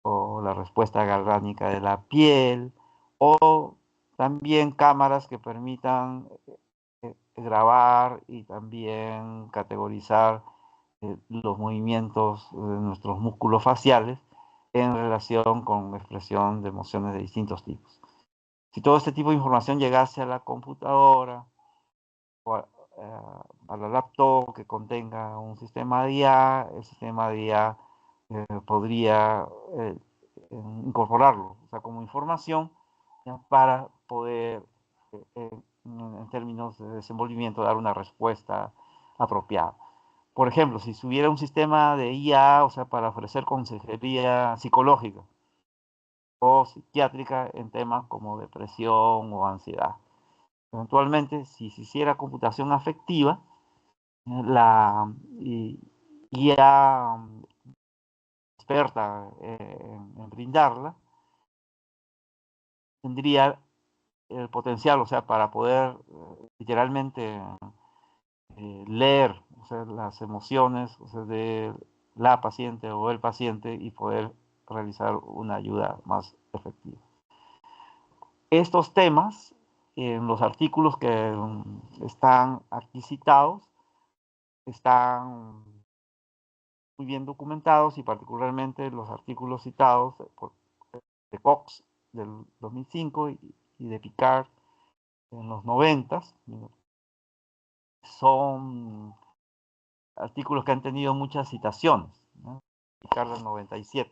o la respuesta galvánica de la piel, o también cámaras que permitan grabar y también categorizar los movimientos de nuestros músculos faciales en relación con expresión de emociones de distintos tipos. Si todo este tipo de información llegase a la computadora o a la laptop que contenga un sistema de IA, el sistema de IA podría incorporarlo, o sea, como información para poder, en términos de desenvolvimiento, dar una respuesta apropiada. Por ejemplo, si se hubiera un sistema de IA, o sea, para ofrecer consejería psicológica o psiquiátrica en temas como depresión o ansiedad. Eventualmente, si se hiciera computación afectiva, la IA experta en brindarla tendría el potencial, o sea, para poder literalmente leer, o sea, las emociones, o sea, de la paciente o el paciente y poder realizar una ayuda más efectiva. Estos temas, en los artículos que están aquí citados, están muy bien documentados y particularmente los artículos citados de Cox del 2005 y de Picard en los 90 son artículos que han tenido muchas citaciones, ¿no? Picard del 97.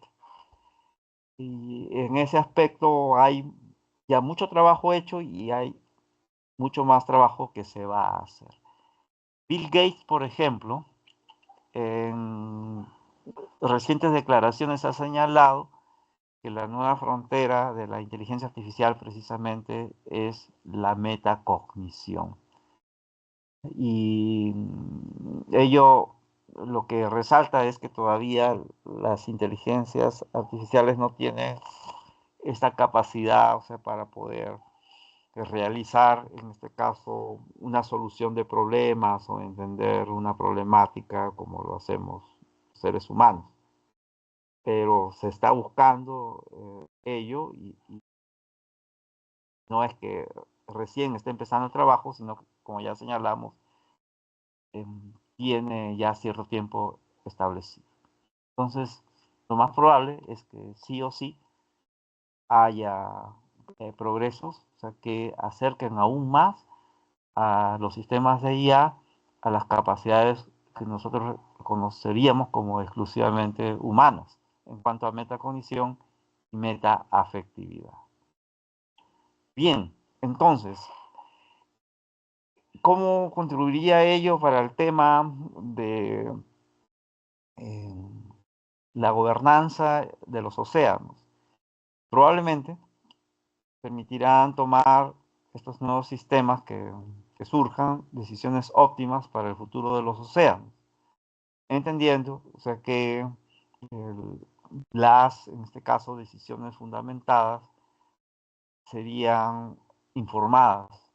Y en ese aspecto hay ya mucho trabajo hecho y hay mucho más trabajo que se va a hacer. Bill Gates, por ejemplo, en recientes declaraciones ha señalado que la nueva frontera de la inteligencia artificial precisamente es la metacognición. Y ello lo que resalta es que todavía las inteligencias artificiales no tienen esta capacidad, o sea, para poder realizar, en este caso, una solución de problemas o entender una problemática como lo hacemos seres humanos. Pero se está buscando ello y no es que recién esté empezando el trabajo, sino que, como ya señalamos, tiene ya cierto tiempo establecido. Entonces, lo más probable es que sí o sí haya progresos, o sea, que acerquen aún más a los sistemas de IA a las capacidades que nosotros conoceríamos como exclusivamente humanas en cuanto a metacognición y metaafectividad. Bien, entonces, ¿cómo contribuiría ello para el tema de la gobernanza de los océanos? Probablemente permitirán tomar estos nuevos sistemas que surjan decisiones óptimas para el futuro de los océanos, entendiendo, o sea, que las, en este caso, decisiones fundamentadas serían informadas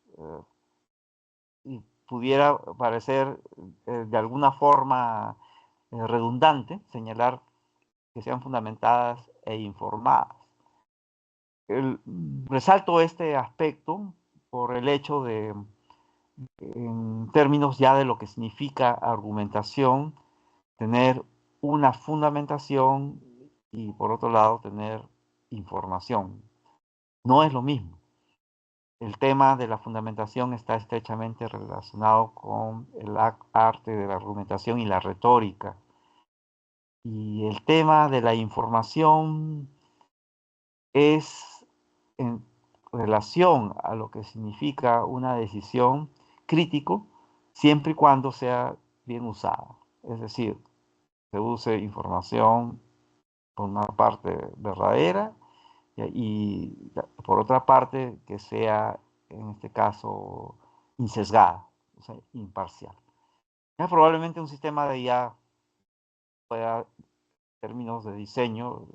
y pudiera parecer de alguna forma redundante señalar que sean fundamentadas e informadas. Resalto este aspecto por el hecho de, en términos ya de lo que significa argumentación, tener una fundamentación y por otro lado tener información. No es lo mismo. El tema de la fundamentación está estrechamente relacionado con el arte de la argumentación y la retórica. Y el tema de la información es en relación a lo que significa una decisión crítico, siempre y cuando sea bien usada. Es decir, se use información por una parte verdadera y por otra parte que sea, en este caso, insesgada, o sea, imparcial. Ya probablemente un sistema de IA pueda, en términos de diseño,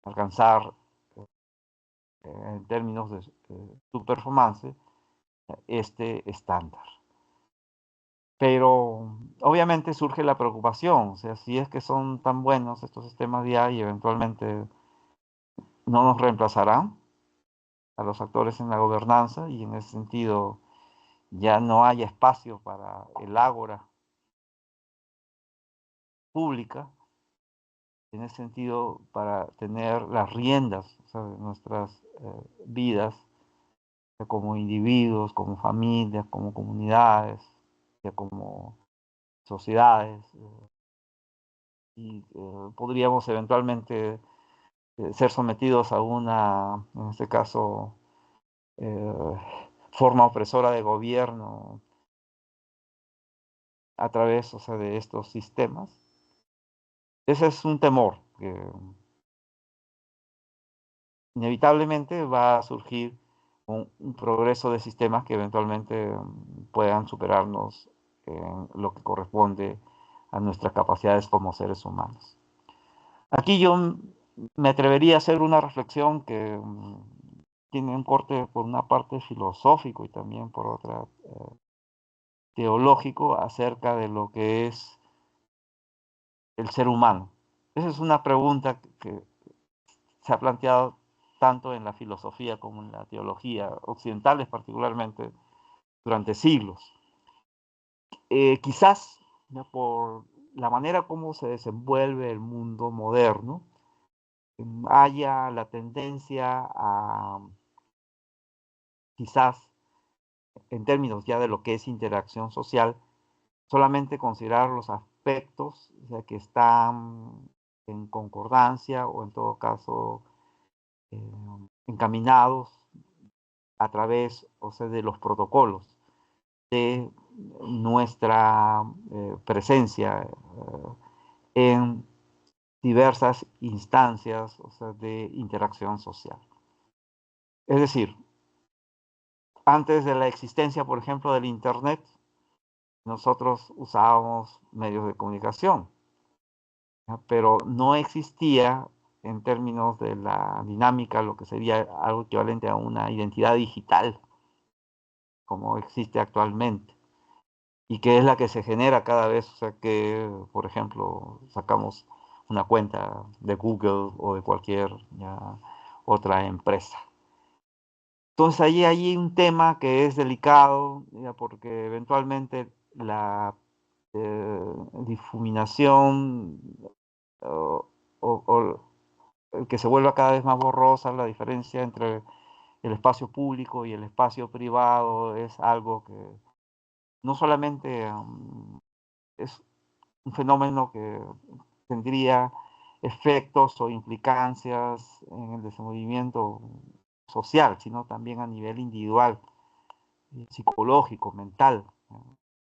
alcanzar, en términos de su performance, este estándar. Pero obviamente surge la preocupación, o sea, si es que son tan buenos estos sistemas de IA y eventualmente no nos reemplazarán a los actores en la gobernanza y en ese sentido ya no hay espacio para el ágora pública, en ese sentido para tener las riendas, o sea, de nuestras vidas como individuos, como familias, como comunidades, como sociedades, y podríamos eventualmente ser sometidos a una, en este caso, eh, forma opresora de gobierno a través, o sea, de estos sistemas. Ese es un temor que inevitablemente va a surgir un progreso de sistemas que eventualmente puedan superarnos en lo que corresponde a nuestras capacidades como seres humanos. Aquí yo me atrevería a hacer una reflexión que tiene un corte por una parte filosófico y también por otra teológico acerca de lo que es el ser humano. Esa es una pregunta que se ha planteado tanto en la filosofía como en la teología, occidentales particularmente, durante siglos. Quizás por la manera como se desenvuelve el mundo moderno, haya la tendencia a quizás en términos ya de lo que es interacción social, solamente considerar los aspectos, o sea, que están en concordancia o en todo caso encaminados a través, o sea, de los protocolos de nuestra presencia en diversas instancias, o sea, de interacción social. Es decir, antes de la existencia, por ejemplo, del Internet, nosotros usábamos medios de comunicación, pero no existía en términos de la dinámica lo que sería algo equivalente a una identidad digital, como existe actualmente, y que es la que se genera cada vez, o sea que, por ejemplo, sacamos una cuenta de Google o de cualquier ya, otra empresa. Entonces allí hay un tema que es delicado, ya, porque eventualmente la difuminación o, o, el que se vuelva cada vez más borrosa la diferencia entre el espacio público y el espacio privado es algo que no solamente es un fenómeno que tendría efectos o implicancias en el desenvolvimiento social, sino también a nivel individual, psicológico, mental,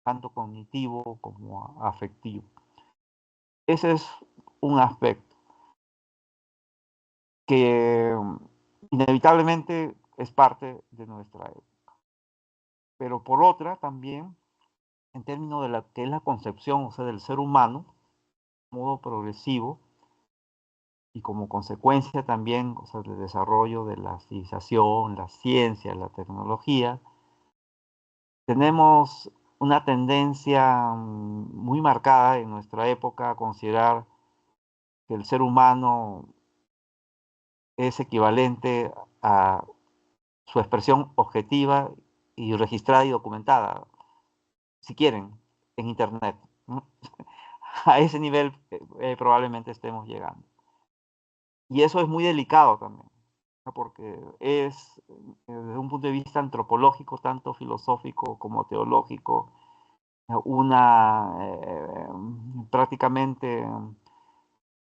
tanto cognitivo como afectivo. Ese es un aspecto que inevitablemente es parte de nuestra época. Pero por otra también, en términos de la que es la concepción, o sea, del ser humano, de modo progresivo, y como consecuencia también, o sea, del desarrollo de la civilización, la ciencia, la tecnología, tenemos una tendencia muy marcada en nuestra época a considerar que el ser humano es equivalente a su expresión objetiva y registrada y documentada, si quieren, en Internet. A ese nivel probablemente estemos llegando. Y eso es muy delicado también, ¿no? Porque es, desde un punto de vista antropológico, tanto filosófico como teológico, una prácticamente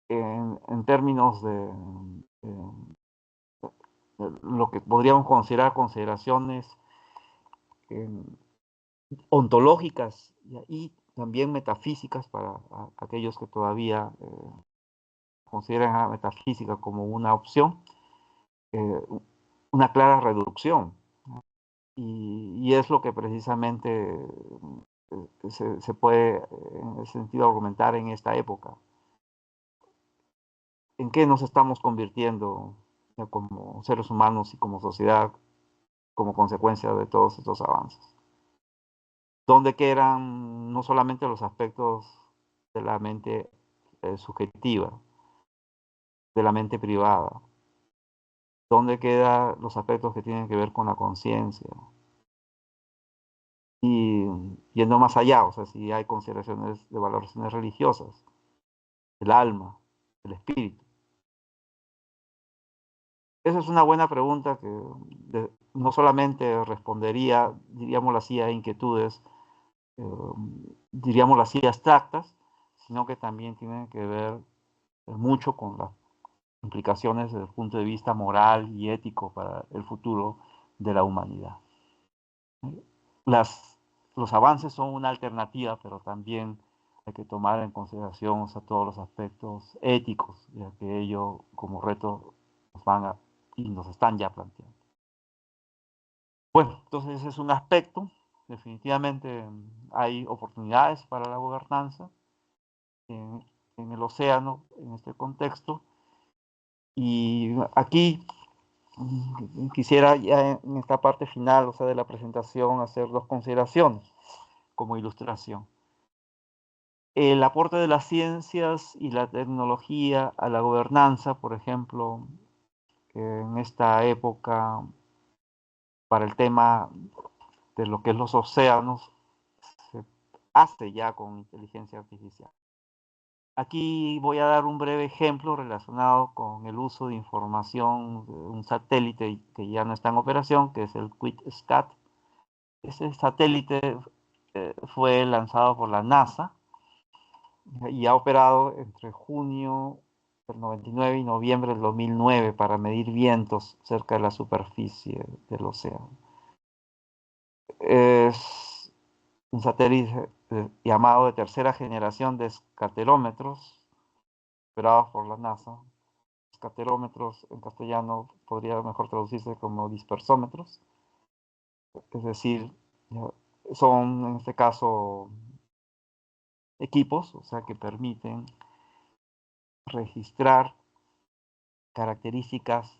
en términos de lo que podríamos considerar consideraciones ontológicas y también metafísicas para aquellos que todavía consideran la metafísica como una opción, una clara reducción. Y es lo que precisamente se puede, en ese sentido, argumentar en esta época. ¿En qué nos estamos convirtiendo como seres humanos y como sociedad como consecuencia de todos estos avances? ¿Dónde quedan no solamente los aspectos de la mente subjetiva, de la mente privada? ¿Dónde quedan los aspectos que tienen que ver con la conciencia? Y yendo más allá, o sea, si hay consideraciones de valoraciones religiosas, el alma, el espíritu. Esa es una buena pregunta que no solamente respondería, diríamoslo así, a inquietudes, diríamoslo así, abstractas, sino que también tienen que ver mucho con las implicaciones desde el punto de vista moral y ético para el futuro de la humanidad. Los avances son una alternativa, pero también hay que tomar en consideración, o sea, todos los aspectos éticos, ya que ello como reto nos van a, y nos están ya planteando. Bueno, entonces ese es un aspecto. Definitivamente hay oportunidades para la gobernanza en el océano, en este contexto. Y aquí quisiera ya en esta parte final, o sea, de la presentación, hacer dos consideraciones como ilustración. El aporte de las ciencias y la tecnología a la gobernanza, por ejemplo, en esta época, para el tema de lo que es los océanos, se hace ya con inteligencia artificial. Aquí voy a dar un breve ejemplo relacionado con el uso de información de un satélite que ya no está en operación, que es el QuickSat. Ese satélite fue lanzado por la NASA y ha operado entre junio del 99 y noviembre del 2009 para medir vientos cerca de la superficie del océano. Es un satélite llamado de tercera generación de escatelómetros, operados por la NASA. Escatelómetros en castellano podría mejor traducirse como dispersómetros, es decir, son en este caso equipos, o sea, que permiten registrar características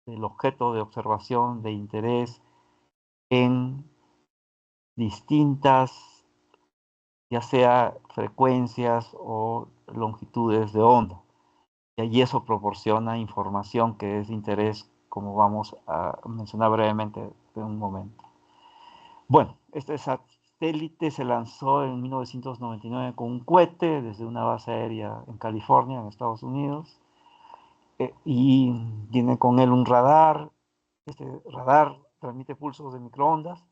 del objeto de observación de interés en distintas, ya sea frecuencias o longitudes de onda. Y eso proporciona información que es de interés, como vamos a mencionar brevemente en un momento. Bueno, este satélite se lanzó en 1999 con un cohete desde una base aérea en California, en Estados Unidos, y tiene con él un radar. Este radar transmite pulsos de microondas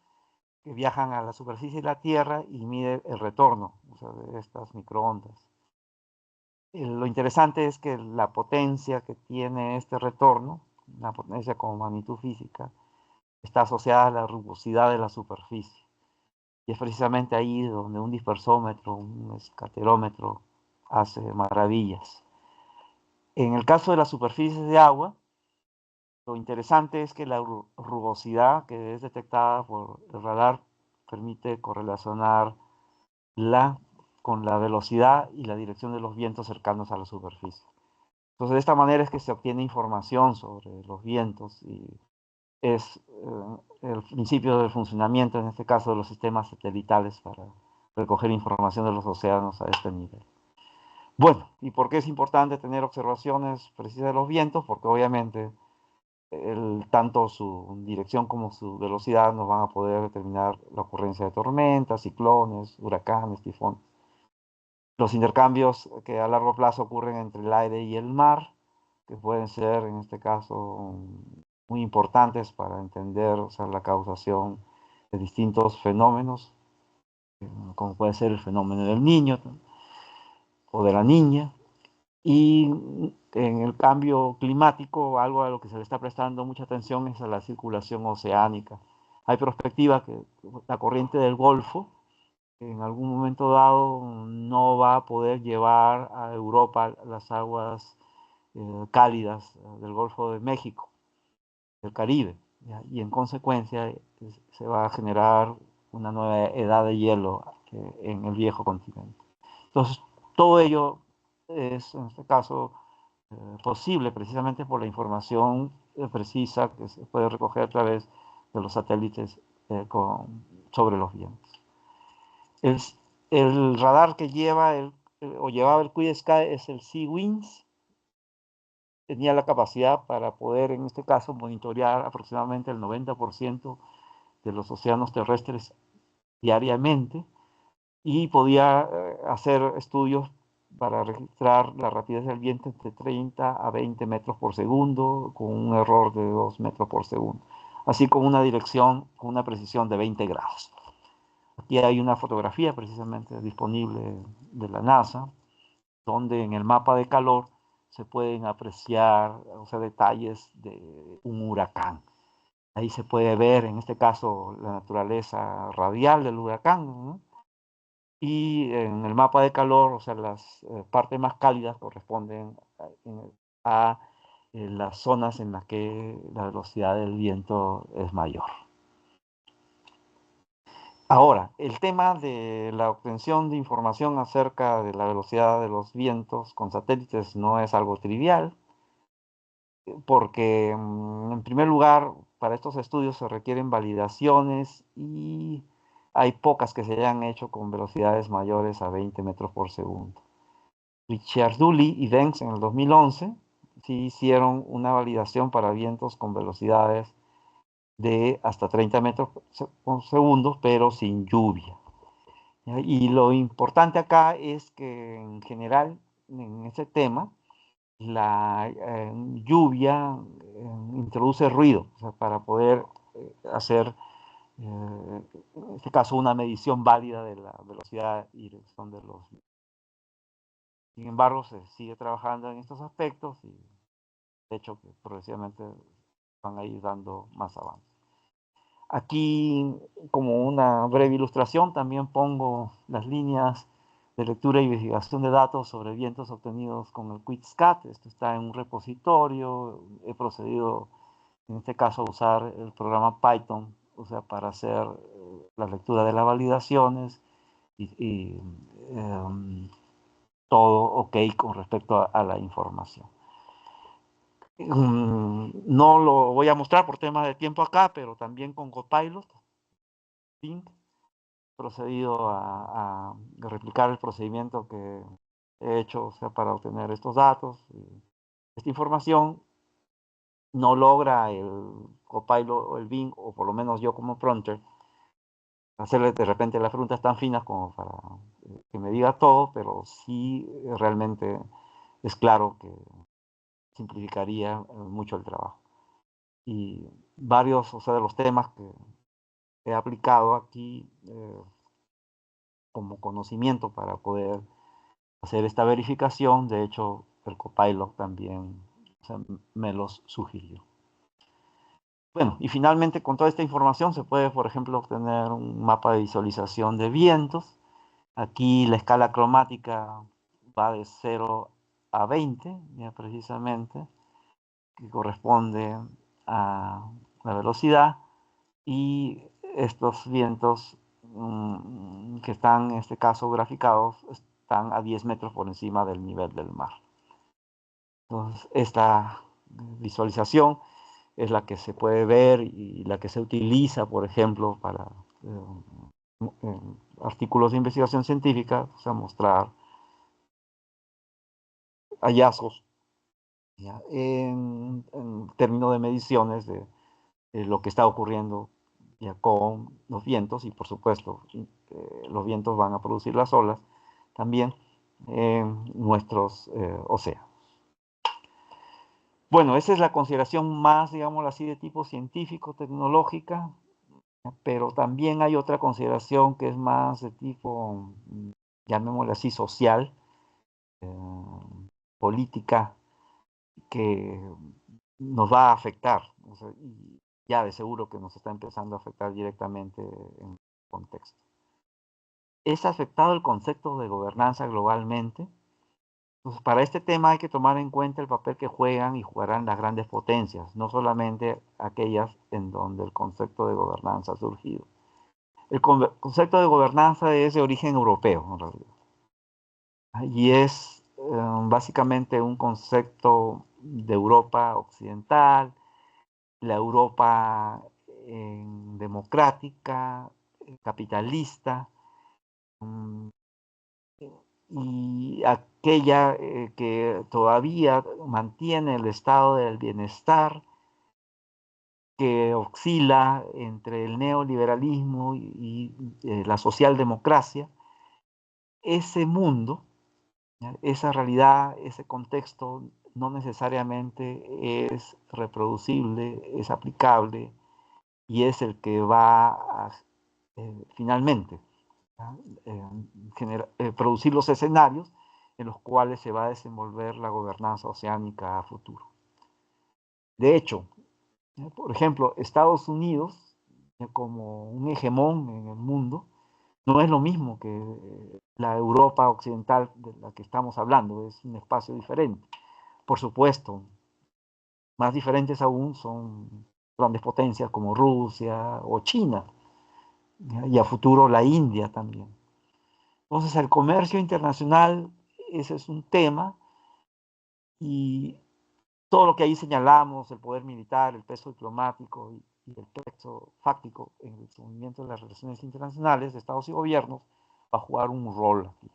que viajan a la superficie de la Tierra y mide el retorno, o sea, de estas microondas. Lo interesante es que la potencia que tiene este retorno, una potencia con magnitud física, está asociada a la rugosidad de la superficie. Y es precisamente ahí donde un dispersómetro, un escatelómetro, hace maravillas. En el caso de las superficies de agua, lo interesante es que la rugosidad que es detectada por el radar permite correlacionarla con la velocidad y la dirección de los vientos cercanos a la superficie. Entonces, de esta manera es que se obtiene información sobre los vientos y es el principio del funcionamiento, en este caso, de los sistemas satelitales para recoger información de los océanos a este nivel. Bueno, ¿y por qué es importante tener observaciones precisas de los vientos? Porque obviamente tanto su dirección como su velocidad nos van a poder determinar la ocurrencia de tormentas, ciclones, huracanes, tifones. Los intercambios que a largo plazo ocurren entre el aire y el mar, que pueden ser en este caso muy importantes para entender, o sea, la causación de distintos fenómenos, como puede ser el fenómeno del niño o de la niña. Y en el cambio climático, algo a lo que se le está prestando mucha atención es a la circulación oceánica. Hay perspectiva que la corriente del Golfo en algún momento dado no va a poder llevar a Europa las aguas cálidas del Golfo de México, del Caribe, ¿ya? Y en consecuencia se va a generar una nueva edad de hielo en el viejo continente. Entonces, todo ello es, en este caso, posible precisamente por la información precisa que se puede recoger a través de los satélites sobre los vientos. El, el radar que o llevaba el Quick Sky es el Sea-Winds. Tenía la capacidad para poder, en este caso, monitorear aproximadamente el 90% de los océanos terrestres diariamente y podía hacer estudios para registrar la rapidez del viento entre 30 a 20 metros por segundo con un error de 2 metros por segundo, así como una dirección con una precisión de 20 grados. Aquí hay una fotografía precisamente disponible de la NASA, donde en el mapa de calor se pueden apreciar, o sea, detalles de un huracán. Ahí se puede ver, en este caso, la naturaleza radial del huracán, ¿no? Y en el mapa de calor, o sea, las partes más cálidas corresponden a las zonas en las que la velocidad del viento es mayor. Ahora, el tema de la obtención de información acerca de la velocidad de los vientos con satélites no es algo trivial, porque en primer lugar, para estos estudios se requieren validaciones y hay pocas que se hayan hecho con velocidades mayores a 20 metros por segundo. Ricciardulli y Banks en el 2011 sí hicieron una validación para vientos con velocidades de hasta 30 metros por segundo, pero sin lluvia. Y lo importante acá es que en general, en este tema, la lluvia introduce ruido, o sea, para poder hacer, en este caso, una medición válida de la velocidad y dirección de los. Sin embargo, se sigue trabajando en estos aspectos y de hecho que progresivamente van a ir dando más avances. Aquí, como una breve ilustración, también pongo las líneas de lectura e investigación de datos sobre vientos obtenidos con el QuickScat. Esto está en un repositorio. He procedido, en este caso, a usar el programa Python, o sea, para hacer la lectura de las validaciones y todo ok con respecto a la información. No lo voy a mostrar por temas de tiempo acá, pero también con Copilot, Bing, he procedido a replicar el procedimiento que he hecho, o sea, para obtener estos datos. Esta información no logra el Copilot o el Bing, o por lo menos yo como prompter, hacerle de repente las preguntas tan finas como para que me diga todo, pero sí realmente es claro que simplificaría mucho el trabajo. Y varios, o sea, de los temas que he aplicado aquí como conocimiento para poder hacer esta verificación, de hecho, el Copilot también, o sea, me los sugirió. Bueno, y finalmente con toda esta información se puede, por ejemplo, obtener un mapa de visualización de vientos. Aquí la escala cromática va de 0 a 20, ya precisamente, que corresponde a la velocidad, y estos vientos que están en este caso graficados están a 10 metros por encima del nivel del mar. Entonces, esta visualización es la que se puede ver y la que se utiliza, por ejemplo, para artículos de investigación científica, o sea, mostrar hallazgos, ¿ya? En términos de mediciones de lo que está ocurriendo ya con los vientos y por supuesto los vientos van a producir las olas también en nuestros océanos. Bueno, esa es la consideración más, digamos así, de tipo científico, tecnológica, pero también hay otra consideración que es más de tipo, llamémosle así, social, política, que nos va a afectar. O sea, y ya de seguro que nos está empezando a afectar directamente en el contexto. ¿Es afectado el concepto de gobernanza globalmente? Entonces, para este tema hay que tomar en cuenta el papel que juegan y jugarán las grandes potencias, no solamente aquellas en donde el concepto de gobernanza ha surgido. El concepto de gobernanza es de origen europeo, en realidad, y es básicamente un concepto de Europa occidental, la Europa democrática, capitalista, y aquella que todavía mantiene el estado del bienestar, que oscila entre el neoliberalismo y la socialdemocracia. Ese mundo, esa realidad, ese contexto no necesariamente es reproducible, es aplicable y es el que va a finalmente producir los escenarios en los cuales se va a desenvolver la gobernanza oceánica a futuro. De hecho, por ejemplo, Estados Unidos, como un hegemón en el mundo, no es lo mismo que la Europa occidental de la que estamos hablando, es un espacio diferente. Por supuesto, más diferentes aún son grandes potencias como Rusia o China, y a futuro la India también. Entonces, el comercio internacional, ese es un tema, y todo lo que ahí señalamos, el poder militar, el peso diplomático y el peso fáctico en el movimiento de las relaciones internacionales de estados y gobiernos, va a jugar un rol aquí.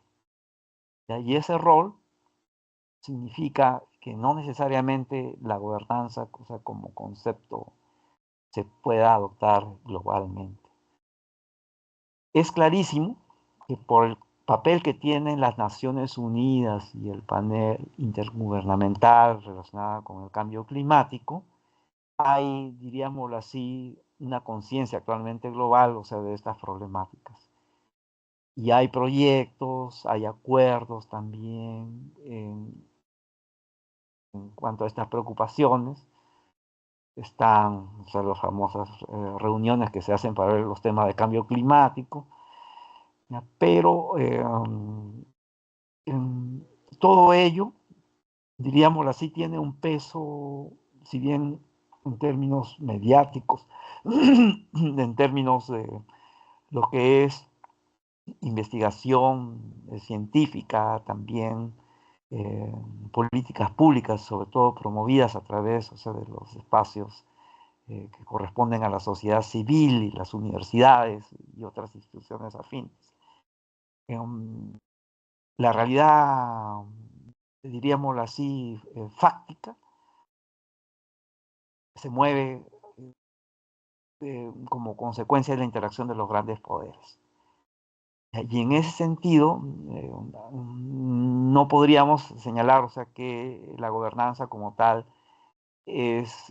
Y ese rol significa que no necesariamente la gobernanza, o sea, como concepto, se pueda adoptar globalmente. Es clarísimo que por el papel que tienen las Naciones Unidas y el panel intergubernamental relacionado con el cambio climático, hay, diríamoslo así, una conciencia actualmente global, o sea, de estas problemáticas. Y hay proyectos, hay acuerdos también en cuanto a estas preocupaciones. Están, o sea, las famosas reuniones que se hacen para ver los temas de cambio climático, ¿ya? Pero todo ello, diríamoslo así, tiene un peso, si bien en términos mediáticos, en términos de lo que es investigación científica, también políticas públicas, sobre todo promovidas a través, o sea, de los espacios que corresponden a la sociedad civil y las universidades y otras instituciones afines. La realidad, diríamoslo así, fáctica, se mueve como consecuencia de la interacción de los grandes poderes. Y en ese sentido, no podríamos señalar, o sea, que la gobernanza como tal es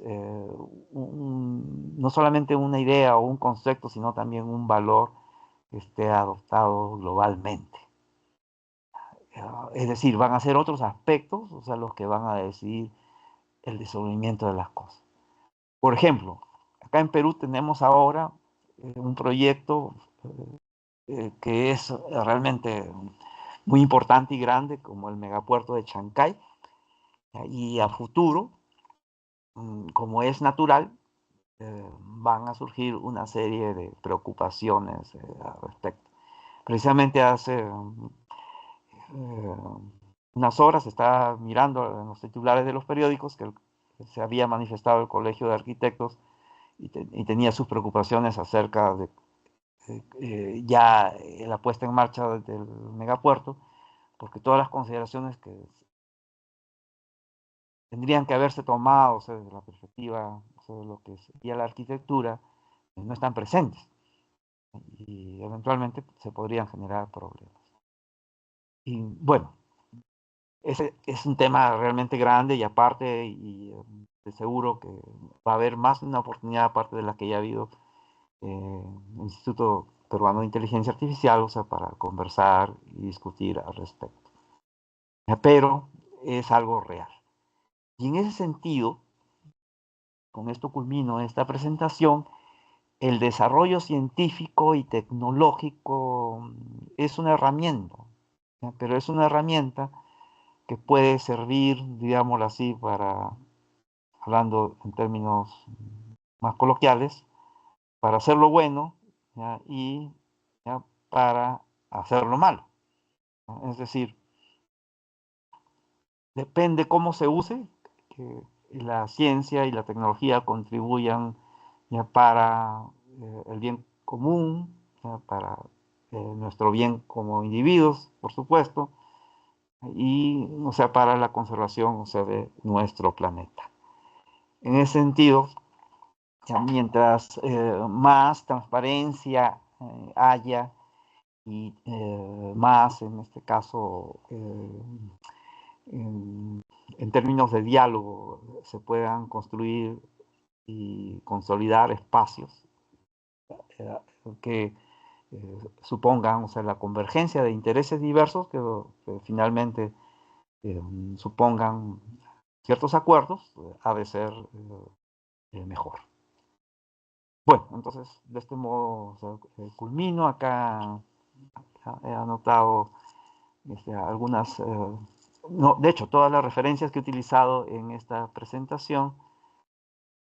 no solamente una idea o un concepto, sino también un valor que esté adoptado globalmente. Es decir, van a ser otros aspectos, o sea, los que van a decidir el desenvolvimiento de las cosas. Por ejemplo, acá en Perú tenemos ahora un proyecto que es realmente muy importante y grande, como el megapuerto de Chancay, y a futuro, como es natural, van a surgir una serie de preocupaciones al respecto. Precisamente hace unas horas estaba mirando en los titulares de los periódicos que se había manifestado el Colegio de Arquitectos y tenía sus preocupaciones acerca de ya la puesta en marcha del megapuerto, porque todas las consideraciones que tendrían que haberse tomado, o sea, desde la perspectiva, o sea, de lo que sería la arquitectura, no están presentes y eventualmente se podrían generar problemas. Y bueno, ese es un tema realmente grande y aparte, y de seguro que va a haber más de una oportunidad aparte de la que ya ha habido en el Instituto Peruano de Inteligencia Artificial, o sea, para conversar y discutir al respecto. Pero es algo real. Y en ese sentido, con esto culmino esta presentación, el desarrollo científico y tecnológico es una herramienta, ¿ya? Pero es una herramienta que puede servir, digámoslo así, para, hablando en términos más coloquiales, para hacerlo bueno, ¿ya? Y ¿ya? Para hacerlo malo, ¿no? Es decir, depende cómo se use, que la ciencia y la tecnología contribuyan ya para el bien común, ya para nuestro bien como individuos, por supuesto, y o sea, para la conservación, o sea, de nuestro planeta. En ese sentido, ya mientras más transparencia haya y más, en este caso, en términos de diálogo, se puedan construir y consolidar espacios que supongan, o sea, la convergencia de intereses diversos que finalmente supongan ciertos acuerdos, ha de ser mejor. Bueno, entonces de este modo, o sea, culmino acá. He anotado algunas, no, de hecho, todas las referencias que he utilizado en esta presentación,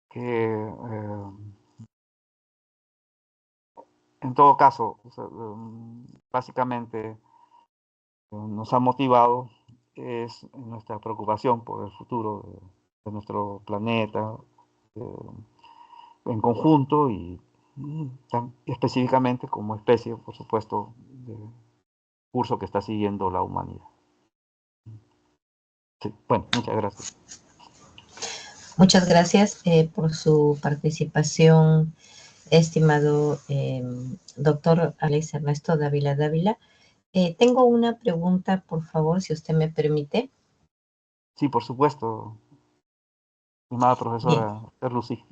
que en todo caso, o sea, básicamente nos ha motivado es nuestra preocupación por el futuro de nuestro planeta en conjunto y específicamente como especie, por supuesto, del curso que está siguiendo la humanidad. Sí, bueno, muchas gracias. Muchas gracias por su participación, estimado doctor Alex Ernesto Dávila Dávila. Tengo una pregunta, por favor, si usted me permite. Sí, por supuesto, estimada Bien, profesora Lucy.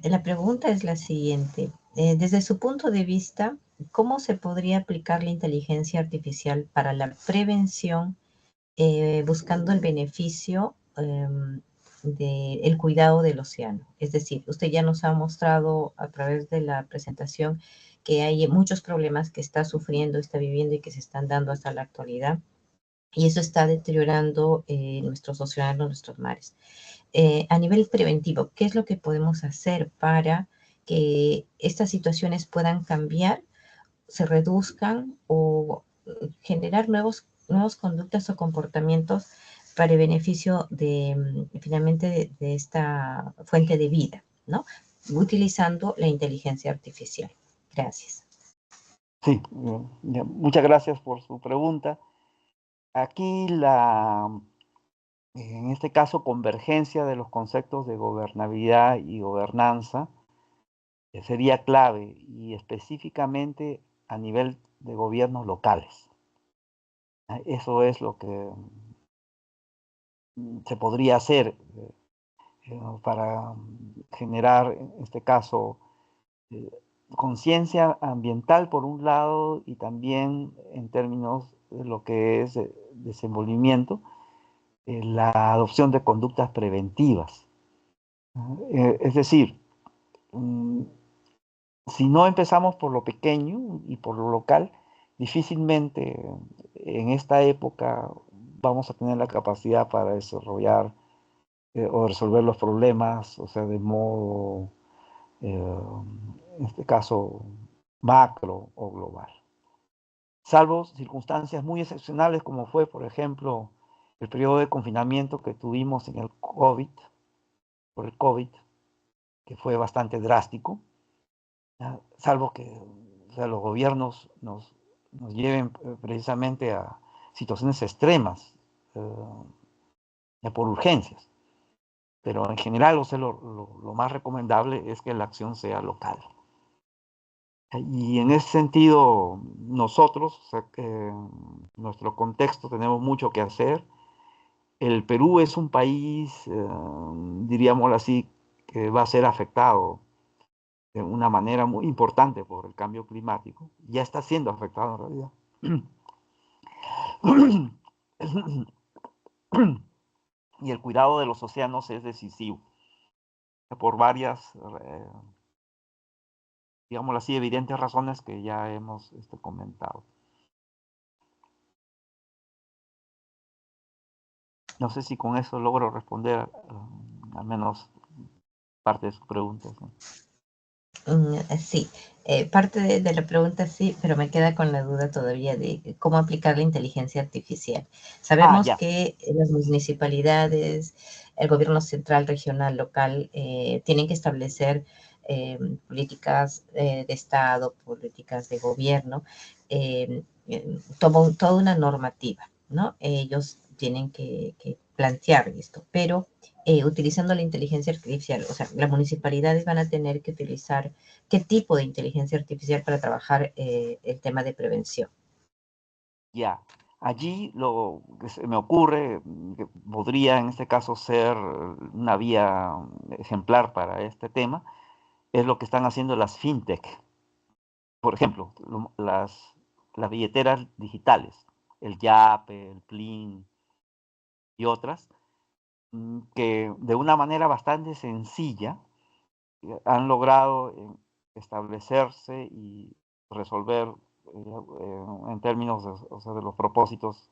la pregunta es la siguiente. Desde su punto de vista, ¿cómo se podría aplicar la inteligencia artificial para la prevención, buscando el beneficio del cuidado del océano? Es decir, usted ya nos ha mostrado a través de la presentación que hay muchos problemas que está sufriendo, está viviendo y que se están dando hasta la actualidad. Y eso está deteriorando nuestros océanos, nuestros mares. A nivel preventivo, ¿qué es lo que podemos hacer para que estas situaciones puedan cambiar, se reduzcan o generar nuevos conductas o comportamientos para el beneficio de finalmente de esta fuente de vida, ¿no? Utilizando la inteligencia artificial. Gracias. Sí, muchas gracias por su pregunta. Aquí en este caso, convergencia de los conceptos de gobernabilidad y gobernanza sería clave y específicamente a nivel de gobiernos locales. Eso es lo que se podría hacer para generar, en este caso, eh, conciencia ambiental por un lado y también en términos de lo que es desenvolvimiento, la adopción de conductas preventivas. Es decir, si no empezamos por lo pequeño y por lo local, difícilmente en esta época vamos a tener la capacidad para desarrollar o resolver los problemas, o sea, de modo, en este caso, macro o global. Salvo circunstancias muy excepcionales como fue, por ejemplo, el periodo de confinamiento que tuvimos en el COVID, por el COVID, que fue bastante drástico, ¿ya? Salvo que o sea, los gobiernos nos lleven precisamente a situaciones extremas por urgencias. Pero en general, o sea, lo más recomendable es que la acción sea local. Y en ese sentido, nosotros, o sea, en nuestro contexto, tenemos mucho que hacer. El Perú es un país, diríamos así, que va a ser afectado de una manera muy importante por el cambio climático. Ya está siendo afectado en realidad. Y el cuidado de los océanos es decisivo por varias, digámoslo así, evidentes razones que ya hemos comentado. No sé si con eso logro responder al menos parte de sus preguntas, ¿no? Sí, parte de la pregunta sí, pero me queda con la duda todavía de cómo aplicar la inteligencia artificial. Sabemos Ya. que las municipalidades, el gobierno central, regional, local, tienen que establecer políticas de Estado, políticas de gobierno, toda una normativa, ¿no? Ellos tienen que plantear esto, pero utilizando la inteligencia artificial, o sea, las municipalidades van a tener que utilizar qué tipo de inteligencia artificial para trabajar el tema de prevención. Ya. Allí lo que se me ocurre que podría en este caso ser una vía ejemplar para este tema es lo que están haciendo las fintech. Por ejemplo, las billeteras digitales, el Yape, el Plin y otras, que de una manera bastante sencilla han logrado establecerse y resolver en términos de, o sea, de los propósitos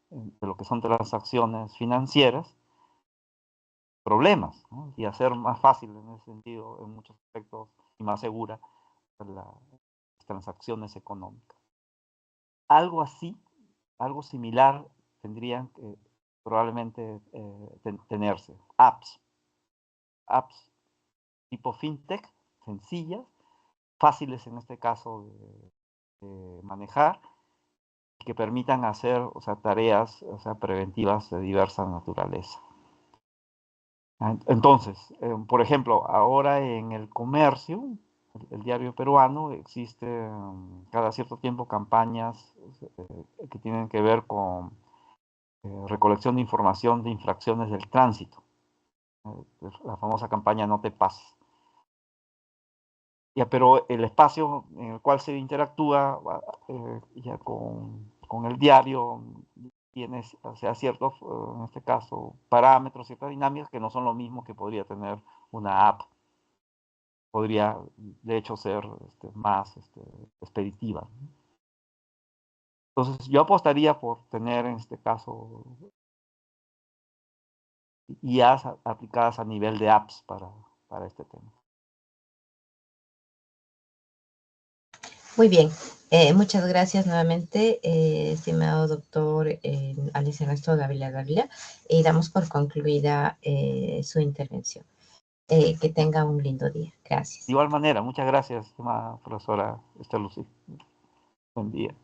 de lo que son transacciones financieras, problemas, ¿no? Y hacer más fácil en ese sentido, en muchos aspectos, y más segura las transacciones económicas. Algo así, algo similar tendrían que probablemente tenerse. Apps tipo fintech, sencillas, fáciles en este caso de manejar, y que permitan hacer, o sea, tareas, o sea, preventivas de diversa naturaleza. Entonces, por ejemplo, ahora en el comercio, el diario peruano, existe cada cierto tiempo campañas que tienen que ver con recolección de información de infracciones del tránsito, la famosa campaña No te pases. Ya, pero el espacio en el cual se interactúa ya con el diario tiene, o sea, ciertos, en este caso, parámetros, ciertas dinámicas que no son lo mismo que podría tener una app. Podría, de hecho, ser más expeditiva. Entonces, yo apostaría por tener, en este caso, IAs aplicadas a nivel de apps para este tema. Muy bien, muchas gracias nuevamente, estimado doctor Alex Ernesto Dávila Dávila, y damos por concluida su intervención. Que tenga un lindo día. Gracias. De igual manera, muchas gracias, estimada profesora Lucy. Buen día.